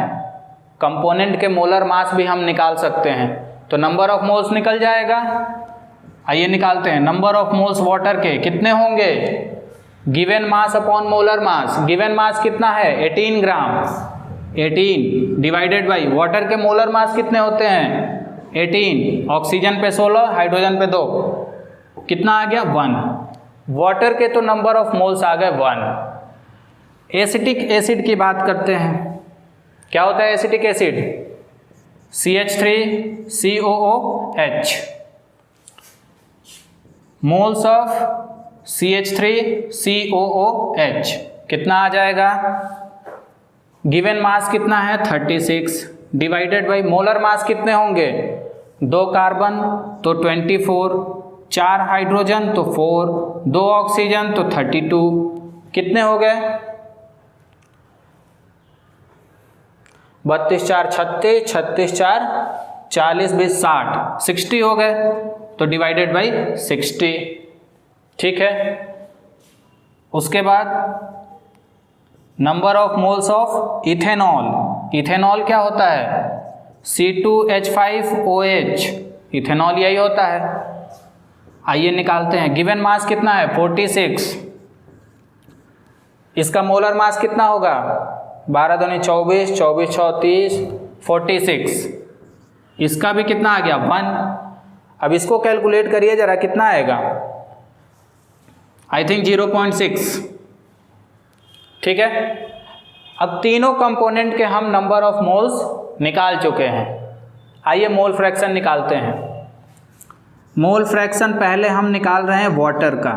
कंपोनेंट के मोलर मास भी हम निकाल सकते हैं, तो नंबर ऑफ मोल्स निकल जाएगा। आइए निकालते हैं, नंबर ऑफ मोल्स वाटर के कितने होंगे, गिवन मास अपॉन मोलर मास, गिवन मास कितना है 18 ग्राम, 18 डिवाइडेड बाई वाटर के मोलर मास कितने होते हैं 18, ऑक्सीजन पे 16, हाइड्रोजन पे 2, कितना आ गया 1, वाटर के तो नंबर ऑफ मोल्स आ गए 1। एसिटिक एसिड की बात करते हैं। क्या होता है acetic acid? CH3COOH। Moles of CH3COOH कितना आ जाएगा? गिवन मास कितना है 36 डिवाइडेड बाई मोलर मास कितने होंगे? 2 कार्बन तो 24, 4 हाइड्रोजन तो 4, 2 ऑक्सीजन तो 32। कितने हो गए? 32 4 36, 36 4 40, 20 60, 60 हो गए तो डिवाइडेड बाई 60। ठीक है। उसके बाद number of moles of ethanol. Ethanol क्या होता है? C2H5OH। इथेनॉल यही होता है। आइए निकालते हैं। गिवन मास कितना है 46। इसका मोलर मास कितना होगा? 12 दूनी 24, 24 6 30, 46। इसका भी कितना आ गया 1। अब इसको कैलकुलेट करिए जरा, कितना आएगा? I think 0.6। ठीक है। अब तीनों कंपोनेंट के हम नंबर ऑफ मोल्स निकाल चुके हैं। आइए मोल फ्रैक्शन निकालते हैं। मोल फ्रैक्शन पहले हम निकाल रहे हैं वाटर का।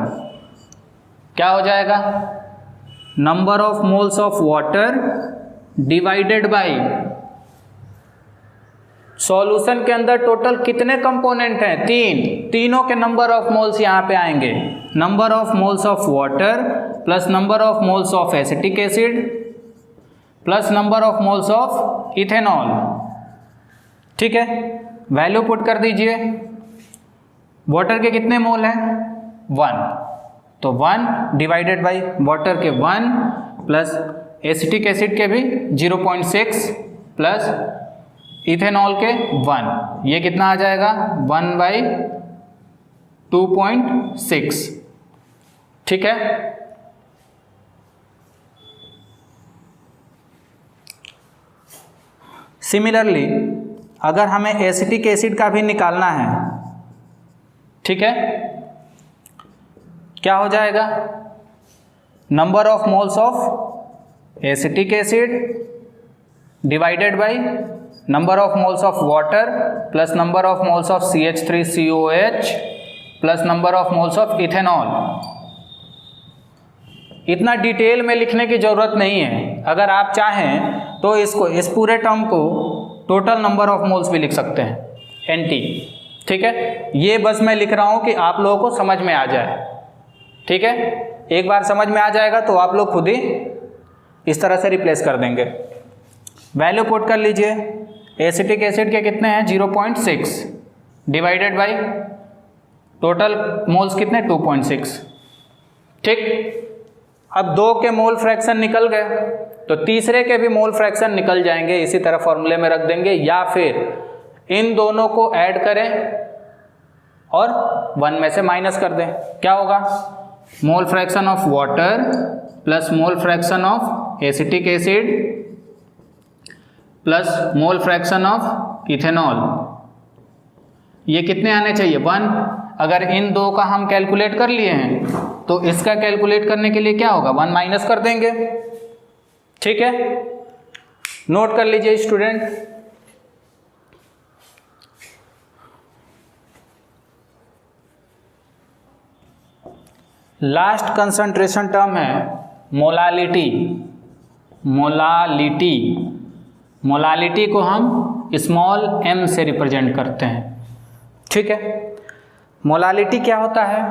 क्या हो जाएगा? Number of moles of water divided by solution के अंदर टोटल कितने कंपोनेंट हैं? 3। तीनों के नंबर ऑफ मोल्स यहाँ पे आएंगे। Number of moles of water plus number of moles of acetic acid plus number of moles of ethanol. ठीक है। वैल्यू पुट कर दीजिए। वाटर के कितने मोल हैं? 1, तो 1 डिवाइडेड बाई वाटर के 1 प्लस एसिटिक एसिड के भी 0.6 प्लस इथेनॉल के 1। ये कितना आ जाएगा? 1/2.6। ठीक है। सिमिलरली अगर हमें एसिटिक एसिड का भी निकालना है, ठीक है, क्या हो जाएगा? Number of moles of acetic acid divided by number of moles of water plus number of moles of CH3COOH plus number of moles of ethanol. इतना डिटेल में लिखने की जरूरत नहीं है। अगर आप चाहें तो इस पूरे टर्म को टोटल नंबर ऑफ मोल्स भी लिख सकते हैं, NT। ठीक है। ये बस मैं लिख रहा हूं कि आप लोगों को समझ में आ जाए। ठीक है। एक बार समझ में आ जाएगा तो आप लोग खुद ही इस तरह से रिप्लेस कर देंगे। वैल्यू पुट कर लीजिए। एसिटिक एसिड के कितने हैं? 0.6 डिवाइडेड बाई टोटल मोल्स कितने? 2.6। ठीक। अब 2 के मोल फ्रैक्शन निकल गए तो तीसरे के भी मोल फ्रैक्शन निकल जाएंगे। इसी तरह फॉर्मूले में रख देंगे, या फिर इन दोनों को ऐड करें और 1 में से माइनस कर दें। क्या होगा? मोल fraction of water plus mole fraction of acetic acid plus mole fraction of ethanol. ये कितने आने चाहिए? 1। अगर इन 2 का हम कैलकुलेट कर लिए हैं तो इसका कैलकुलेट करने के लिए क्या होगा? 1 माइनस कर देंगे। ठीक है। नोट कर लीजिए स्टूडेंट। लास्ट कंसंट्रेशन टर्म है मोलालिटी। मोलालिटी, मोलालिटी को हम स्मॉल m से रिप्रेजेंट करते हैं। ठीक है। मोलालिटी क्या होता है?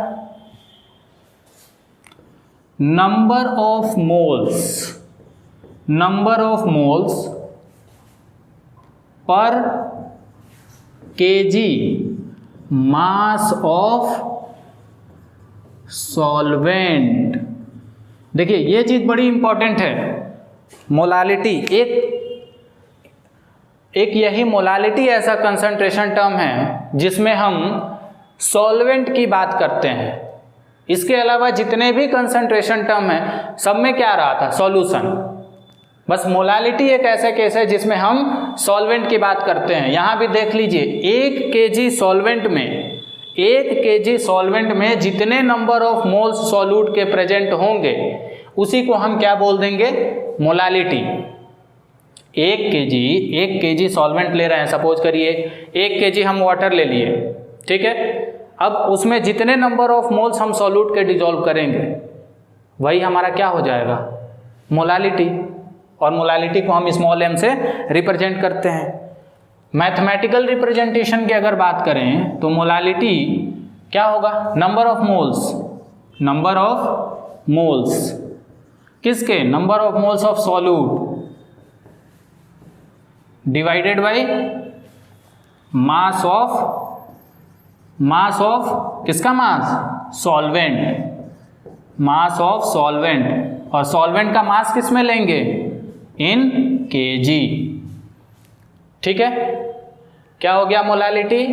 Number of moles, number of moles per kg mass of solvent. देखिए ये चीज बड़ी इंपॉर्टेंट है। मोलालिटी एक यही मोलालिटी ऐसा कंसंट्रेशन टर्म है जिसमें हम सॉल्वेंट की बात करते हैं। इसके अलावा जितने भी कंसंट्रेशन टर्म हैं सब में क्या रहा था? सॉल्यूशन। बस मोलालिटी एक ऐसा केस है जिसमें हम सॉल्वेंट की बात करते हैं। यहां भी देख लीजिए 1 kg सॉल्वेंट में 1 kg सॉल्वेंट में जितने नंबर ऑफ मोल्स सॉल्यूट के प्रेजेंट होंगे उसी को हम क्या बोल देंगे, मोलालिटी। 1 kg सॉल्वेंट ले रहे हैं, सपोज करिए 1 kg हम वाटर ले लिए, ठीक है। अब उसमें जितने नंबर ऑफ मोल्स हम सॉल्यूट के डिजोल्व करेंगे वही हमारा क्या हो जाएगा, मोलालिटी। और मोलालिटी को हम स्मॉल m से रिप्रेजेंट करते हैं। मैथमेटिकल रिप्रेजेंटेशन की अगर बात करें तो मोलालिटी क्या होगा, number of moles, number of moles किसके, number of moles of solute divided by mass of किसका mass, solvent, mass of solvent. और सॉल्वेंट का मास किस में लेंगे, इन केजी, ठीक है। क्या हो गया molality,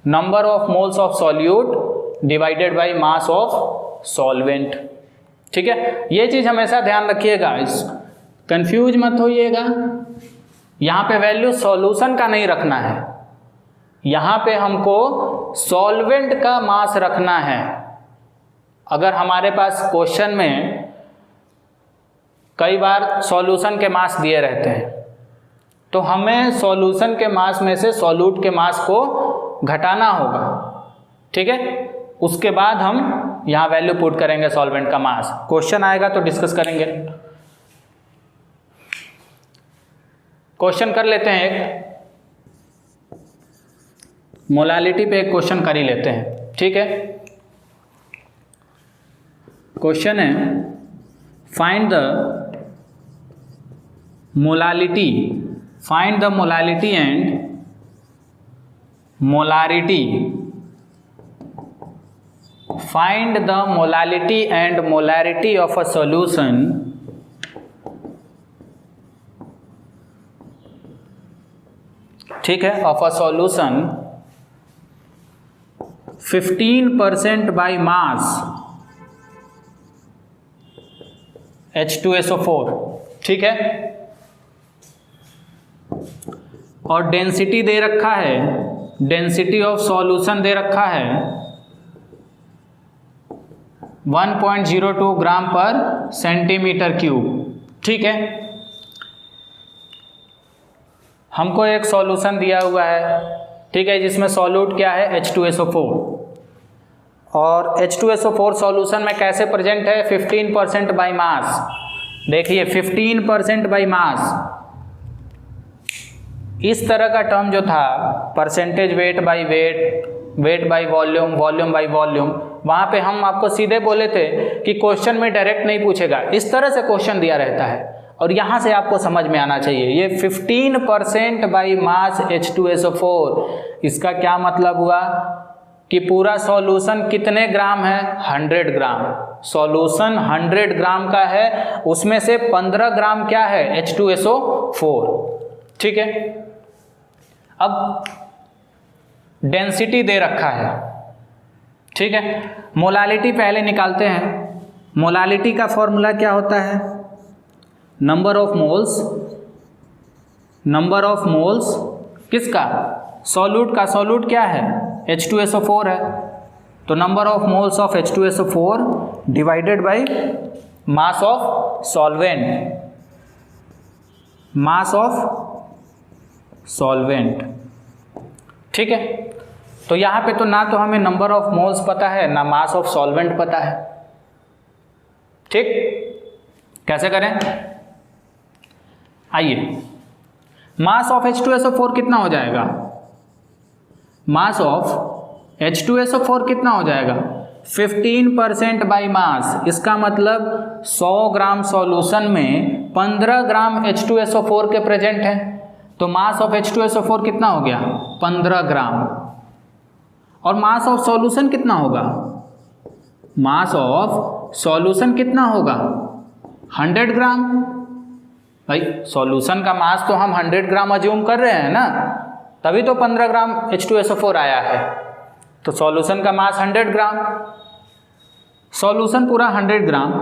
number of moles of solute divided by mass of solvent, ठीक है। ये चीज हमेशा ध्यान रखिएगा, इस कंफ्यूज मत होइएगा। यहाँ पे वैल्यू सॉल्यूशन का नहीं रखना है, यहाँ पे हमको सॉल्वेंट का मास रखना है। अगर हमारे पास क्वेश्चन में कई बार सॉल्यूशन के मास दिए रहते हैं तो हमें सॉल्यूशन के मास में से सॉल्यूट के मास को घटाना होगा, ठीक है। उसके बाद हम यहाँ वैल्यू पुट करेंगे सॉल्वेंट का मास। क्वेश्चन आएगा तो डिस्कस करेंगे। क्वेश्चन कर लेते हैं, एक मोलालिटी पे एक क्वेश्चन कर ही लेते हैं, ठीक है। क्वेश्चन है find the molality, find the molality and molarity, find the molality and molarity of a solution ठीक है, of a solution 15% by mass H2SO4, ठीक है। और डेंसिटी दे रखा है, डेंसिटी ऑफ सॉल्यूशन दे रखा है 1.02 ग्राम पर सेंटीमीटर क्यूब, ठीक है। हमको एक सॉल्यूशन दिया हुआ है, ठीक है, जिसमें सॉल्यूट क्या है, H2SO4। और H2SO4 सॉल्यूशन में कैसे प्रेजेंट है, 15% बाय मास। देखिए 15% बाय मास, इस तरह का टर्म जो था percentage weight by weight, weight by volume, volume by volume, वहाँ पे हम आपको सीधे बोले थे कि क्वेश्चन में डायरेक्ट नहीं पूछेगा, इस तरह से क्वेश्चन दिया रहता है और यहाँ से आपको समझ में आना चाहिए। ये 15% बाय मास H2SO4, इसका क्या मतलब हुआ कि पूरा सॉल्यूशन कितने ग्राम है, 100 ग्राम। सॉल्यूशन 100 ग्राम का है, उसमें से 15 ग्राम क्या है, H2SO4, ठीक है। अब डेंसिटी दे रखा है, ठीक है। मोलालिटी पहले निकालते हैं। मोलालिटी का फॉर्मूला क्या होता है, number of moles, number of moles किसका, सॉल्यूट का। सॉल्यूट क्या है, H2SO4 है, तो number of moles of H2SO4 divided by mass of solvent, mass of solvent, ठीक है। तो यहाँ पे तो ना तो हमें नंबर ऑफ मोल्स पता है, ना मास ऑफ सॉल्वेंट पता है, ठीक। कैसे करें, आइए, मास ऑफ H2SO4 कितना हो जाएगा, मास ऑफ H2SO4 कितना हो जाएगा, 15% बाय मास। इसका मतलब 100 ग्राम सॉल्यूशन में 15 ग्राम H2SO4 के प्रेजेंट है, तो मास ऑफ H2SO4 कितना हो गया, 15 ग्राम। और मास ऑफ सॉल्यूशन कितना होगा, मास ऑफ सॉल्यूशन कितना होगा, 100 ग्राम। भाई सॉल्यूशन का मास तो हम 100 ग्राम अज्यूम कर रहे हैं ना, तभी तो 15 ग्राम H2SO4 आया है। तो सॉल्यूशन का मास 100 ग्राम, सॉल्यूशन पूरा 100 ग्राम,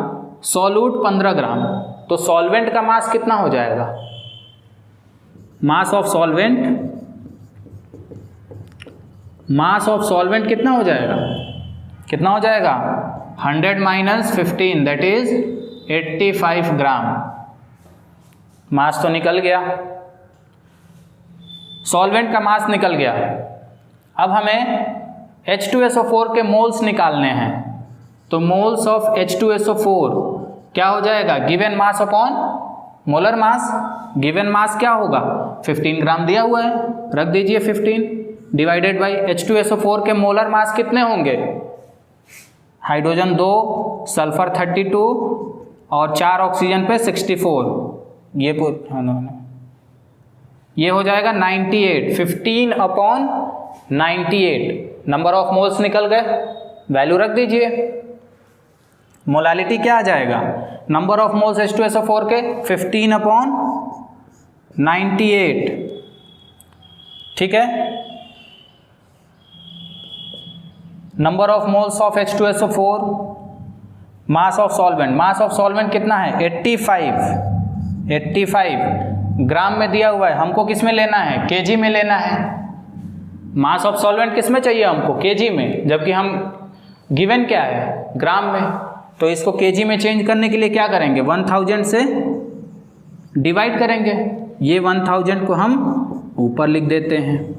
सॉल्यूट 15 ग्राम, तो सॉल्वेंट का मास कितना हो जाएगा, मास of solvent mass of solvent कितना हो जाएगा, कितना हो जाएगा 100 माइनस 15 दैट इज 85 ग्राम। मास तो निकल गया, सॉल्वेंट का मास निकल गया। अब हमें H2SO4 के मोल्स निकालने हैं, तो मोल्स ऑफ H2SO4 क्या हो जाएगा, गिवन मास अपॉन मोलर मास। गिवन मास क्या होगा, 15 ग्राम दिया हुआ है, रख दीजिए 15 डिवाइडेड बाई H2SO4 के मोलर मास कितने होंगे, हाइड्रोजन 2, सल्फर 32 और 4 ऑक्सीजन पे 64, ये हो जाएगा 98, 15 अपॉन 98 नंबर ऑफ मोल्स निकल गए, वैल्यू रख दीजिए। मोलालिटी क्या आ जाएगा, नंबर ऑफ मोल्स H2SO4 के 15 अपॉन 98, ठीक है। Number of moles of H2SO4, mass of solvent, mass of solvent कितना है 85 ग्राम में दिया हुआ है, हमको किस में लेना है, केजी में लेना है। मास ऑफ सॉल्वेंट किस में चाहिए हमको, केजी में, जबकि हम गिवन क्या है ग्राम में, तो इसको केजी में चेंज करने के लिए क्या करेंगे, 1000 से डिवाइड करेंगे, ये 1000 को हम ऊपर लिख देते हैं,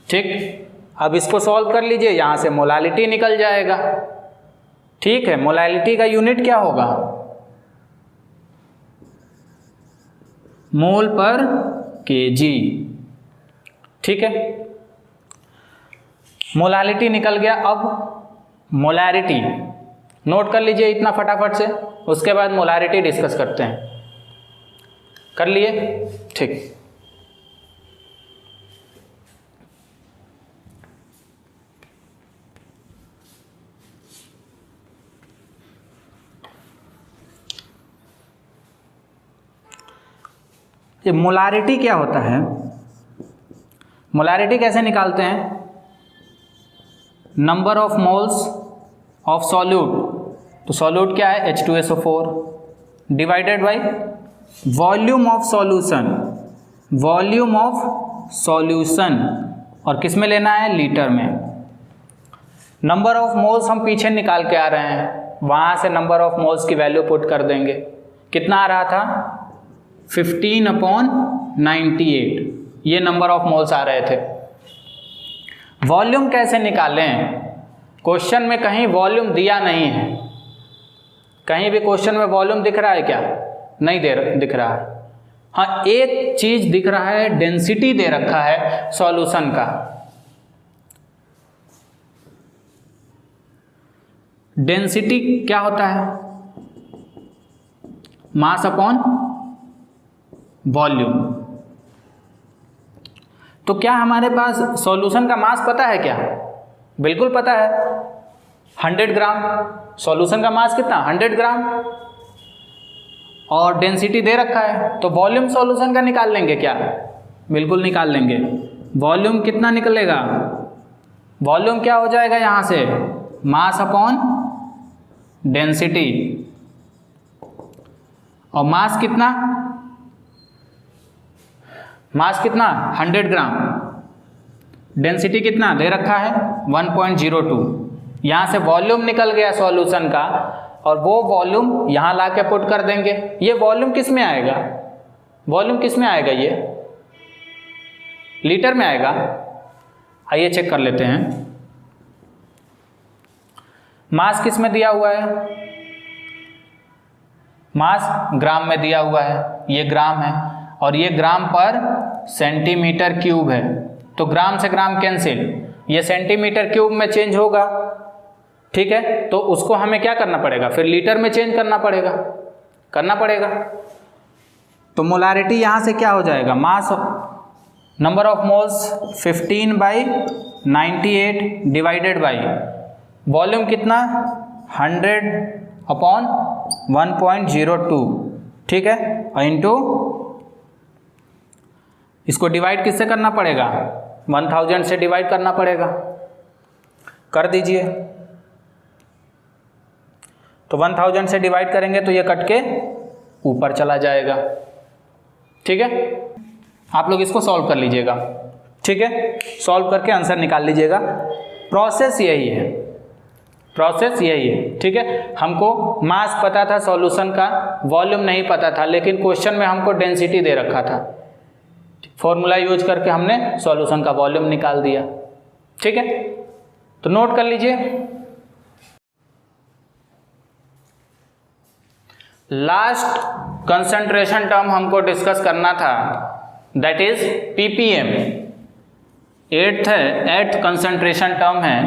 ठीक। अब इसको सॉल्व कर लीजिए, यहाँ से मोलालिटी निकल जाएगा, ठीक है। मोलालिटी का यूनिट क्या होगा, मोल पर केजी, ठीक है। मोलालिटी निकल गया। अब मोलारिटी नोट कर लीजिए इतना फटाफट से, उसके बाद मोलारिटी डिस्कस करते हैं, कर लिए, ठीक। ये मोलारिटी क्या होता है, मोलारिटी कैसे निकालते हैं, number of moles of solute, तो सॉल्यूट क्या है H2SO4 divided by volume of solution, volume of solution, और किस में लेना है, लीटर में। नंबर ऑफ मोल्स हम पीछे निकाल के आ रहे हैं, वहाँ से नंबर ऑफ मोल्स की वैल्यू पुट कर देंगे, कितना आ रहा था 15 अपॉन 98, ये नंबर ऑफ मोल्स आ रहे थे। वॉल्यूम कैसे निकालें, क्वेश्चन में कहीं वॉल्यूम दिया नहीं है, कहीं भी क्वेश्चन में वॉल्यूम दिख रहा है क्या, नहीं दिख रहा है। हाँ, एक चीज दिख रहा है, डेंसिटी दे रखा है सॉल्यूशन का। डेंसिटी क्या होता है, मास अपॉन वॉल्यूम। तो क्या हमारे पास सॉल्यूशन का मास पता है क्या, बिल्कुल पता है, 100 ग्राम। सॉल्यूशन का मास कितना 100 ग्राम, और डेंसिटी दे रखा है, तो वॉल्यूम सॉल्यूशन का निकाल लेंगे क्या, बिल्कुल निकाल लेंगे। वॉल्यूम कितना निकलेगा, वॉल्यूम क्या हो जाएगा यहाँ से, मास अपॉन डेंसिटी, और मास कितना, मास कितना 100 ग्राम, डेंसिटी कितना दे रखा है 1.02। यहाँ से वॉल्यूम निकल गया सॉल्यूशन का, और वो वॉल्यूम यहाँ ला के पुट कर देंगे। ये वॉल्यूम किस में आएगा, वॉल्यूम किस में आएगा, ये लीटर में आएगा। आइए चेक कर लेते हैं, मास किस में दिया हुआ है, मास ग्राम में दिया हुआ है, ये ग्राम है, और ये ग्राम पर सेंटीमीटर क्यूब है, तो ग्राम से ग्राम कैंसिल, ये सेंटीमीटर क्यूब में चेंज होगा, ठीक है। तो उसको हमें क्या करना पड़ेगा, फिर लीटर में चेंज करना पड़ेगा। तो मोलारिटी यहाँ से क्या हो जाएगा, mass number of moles 15/98 divided by volume कितना 100 अपॉन 1.02, ठीक है, और इंटू इसको डिवाइड किससे करना पड़ेगा, 1000 से डिवाइड करना पड़ेगा, कर दीजिए। तो 1000 से डिवाइड करेंगे तो ये कट के ऊपर चला जाएगा, ठीक है। आप लोग इसको सॉल्व कर लीजिएगा, ठीक है, सॉल्व करके आंसर निकाल लीजिएगा। प्रोसेस यही है, प्रोसेस यही है। ठीक है, हमको मास पता था सॉल्यूशन का, वॉल्यूम नहीं पता था, लेकिन क्वेश्चन में हमको डेंसिटी दे रखा था, फॉर्मूला यूज करके हमने सॉल्यूशन का वॉल्यूम निकाल दिया। ठीक है, तो नोट कर लीजिए। लास्ट कंसंट्रेशन टर्म हमको डिस्कस करना था, that is ppm. Eighth concentration term है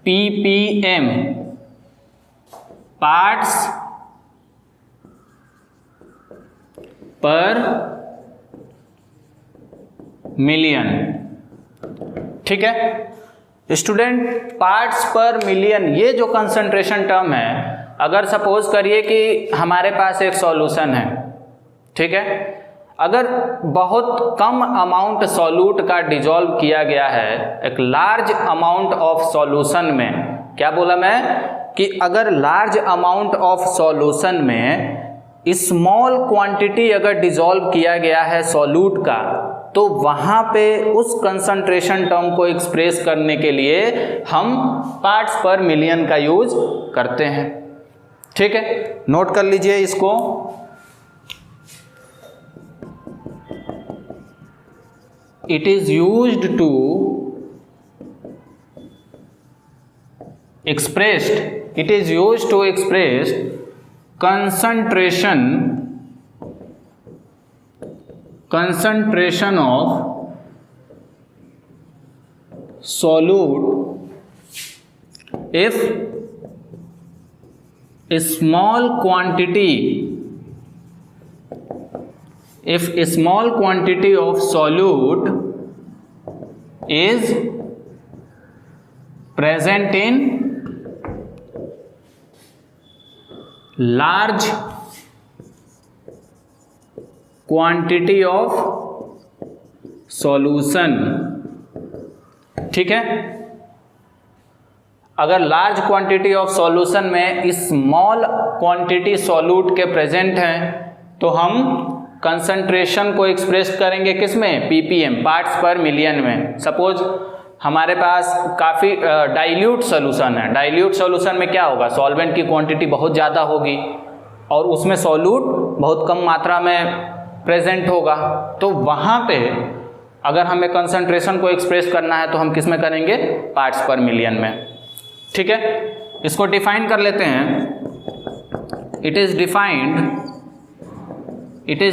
पीपीएम, पार्ट्स पर मिलियन। ठीक है स्टूडेंट, पार्ट्स पर मिलियन ये जो कंसंट्रेशन टर्म है, अगर सपोज करिए कि हमारे पास एक सॉल्यूशन है, ठीक है, अगर बहुत कम अमाउंट सॉल्यूट का डिजॉल्व किया गया है एक लार्ज अमाउंट ऑफ सॉल्यूशन में, क्या बोला मैं कि अगर लार्ज अमाउंट ऑफ सॉल्यूशन में स्मॉल क्वांटिटी अगर डिजॉल्व किया गया है सॉल्यूट का, तो वहां पे उस कंसंट्रेशन टर्म को एक्सप्रेस करने के लिए हम पार्ट्स पर मिलियन का यूज करते हैं। ठीक है, नोट कर लीजिए इसको। It is used to express concentration of solute if a small quantity of solute is present in large quantity of solution। ठीक है, अगर लार्ज क्वांटिटी ऑफ सॉल्यूशन में स्मॉल क्वांटिटी सॉल्यूट के प्रेजेंट हैं तो हम कंसंट्रेशन को एक्सप्रेस करेंगे किस में, पीपीएम, पार्ट्स पर मिलियन में। सपोज हमारे पास काफ़ी डाइल्यूट सॉल्यूशन है, डाइल्यूट सॉल्यूशन में क्या होगा, सॉल्वेंट की क्वांटिटी बहुत ज़्यादा होगी और उसमें सॉल्यूट बहुत कम मात्रा में प्रेजेंट होगा, तो वहाँ पे अगर हमें कंसंट्रेशन को एक्सप्रेस करना है तो हम किस में करेंगे, पार्ट्स पर मिलियन में। ठीक है, इसको डिफाइन कर लेते हैं। It is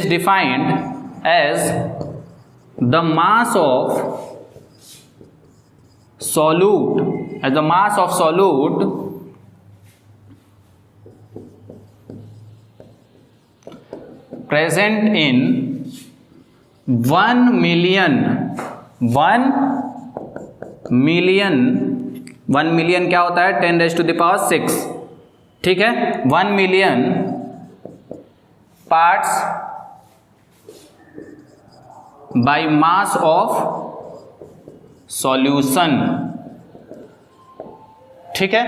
defined as the mass of solute present in 1 million क्या होता है, 10⁶। ठीक है, 1 million parts bye mass of solution. ठीक है,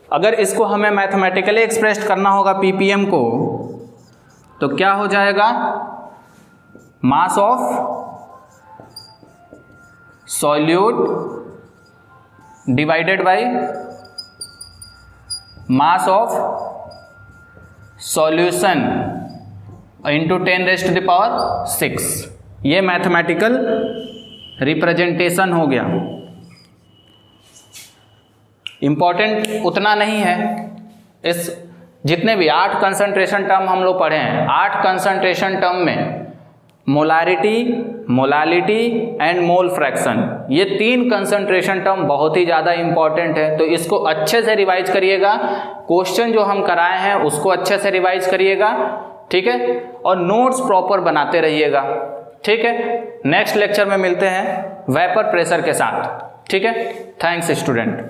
अगर इसको हमें मैथमेटिकली एक्सप्रेस करना होगा पीपीएम को, तो क्या हो जाएगा, मास of solute divided by mass of solution into 10⁶। ये मैथमेटिकल रिप्रेजेंटेशन हो गया। इंपॉर्टेंट उतना नहीं है, इस जितने भी 8 कंसंट्रेशन टर्म हम लोग पढ़े हैं, 8 कंसंट्रेशन टर्म में molarity, molality and mole fraction, ये 3 कंसंट्रेशन टर्म बहुत ही ज़्यादा इंपॉर्टेंट है। तो इसको अच्छे से रिवाइज करिएगा, क्वेश्चन जो हम कराए हैं उसको अच्छे से रिवाइज करिएगा। ठीक है, और नोट्स प्रॉपर बनाते रहिएगा। ठीक है, नेक्स्ट लेक्चर में मिलते हैं वेपर प्रेशर के साथ। ठीक है, थैंक्स स्टूडेंट।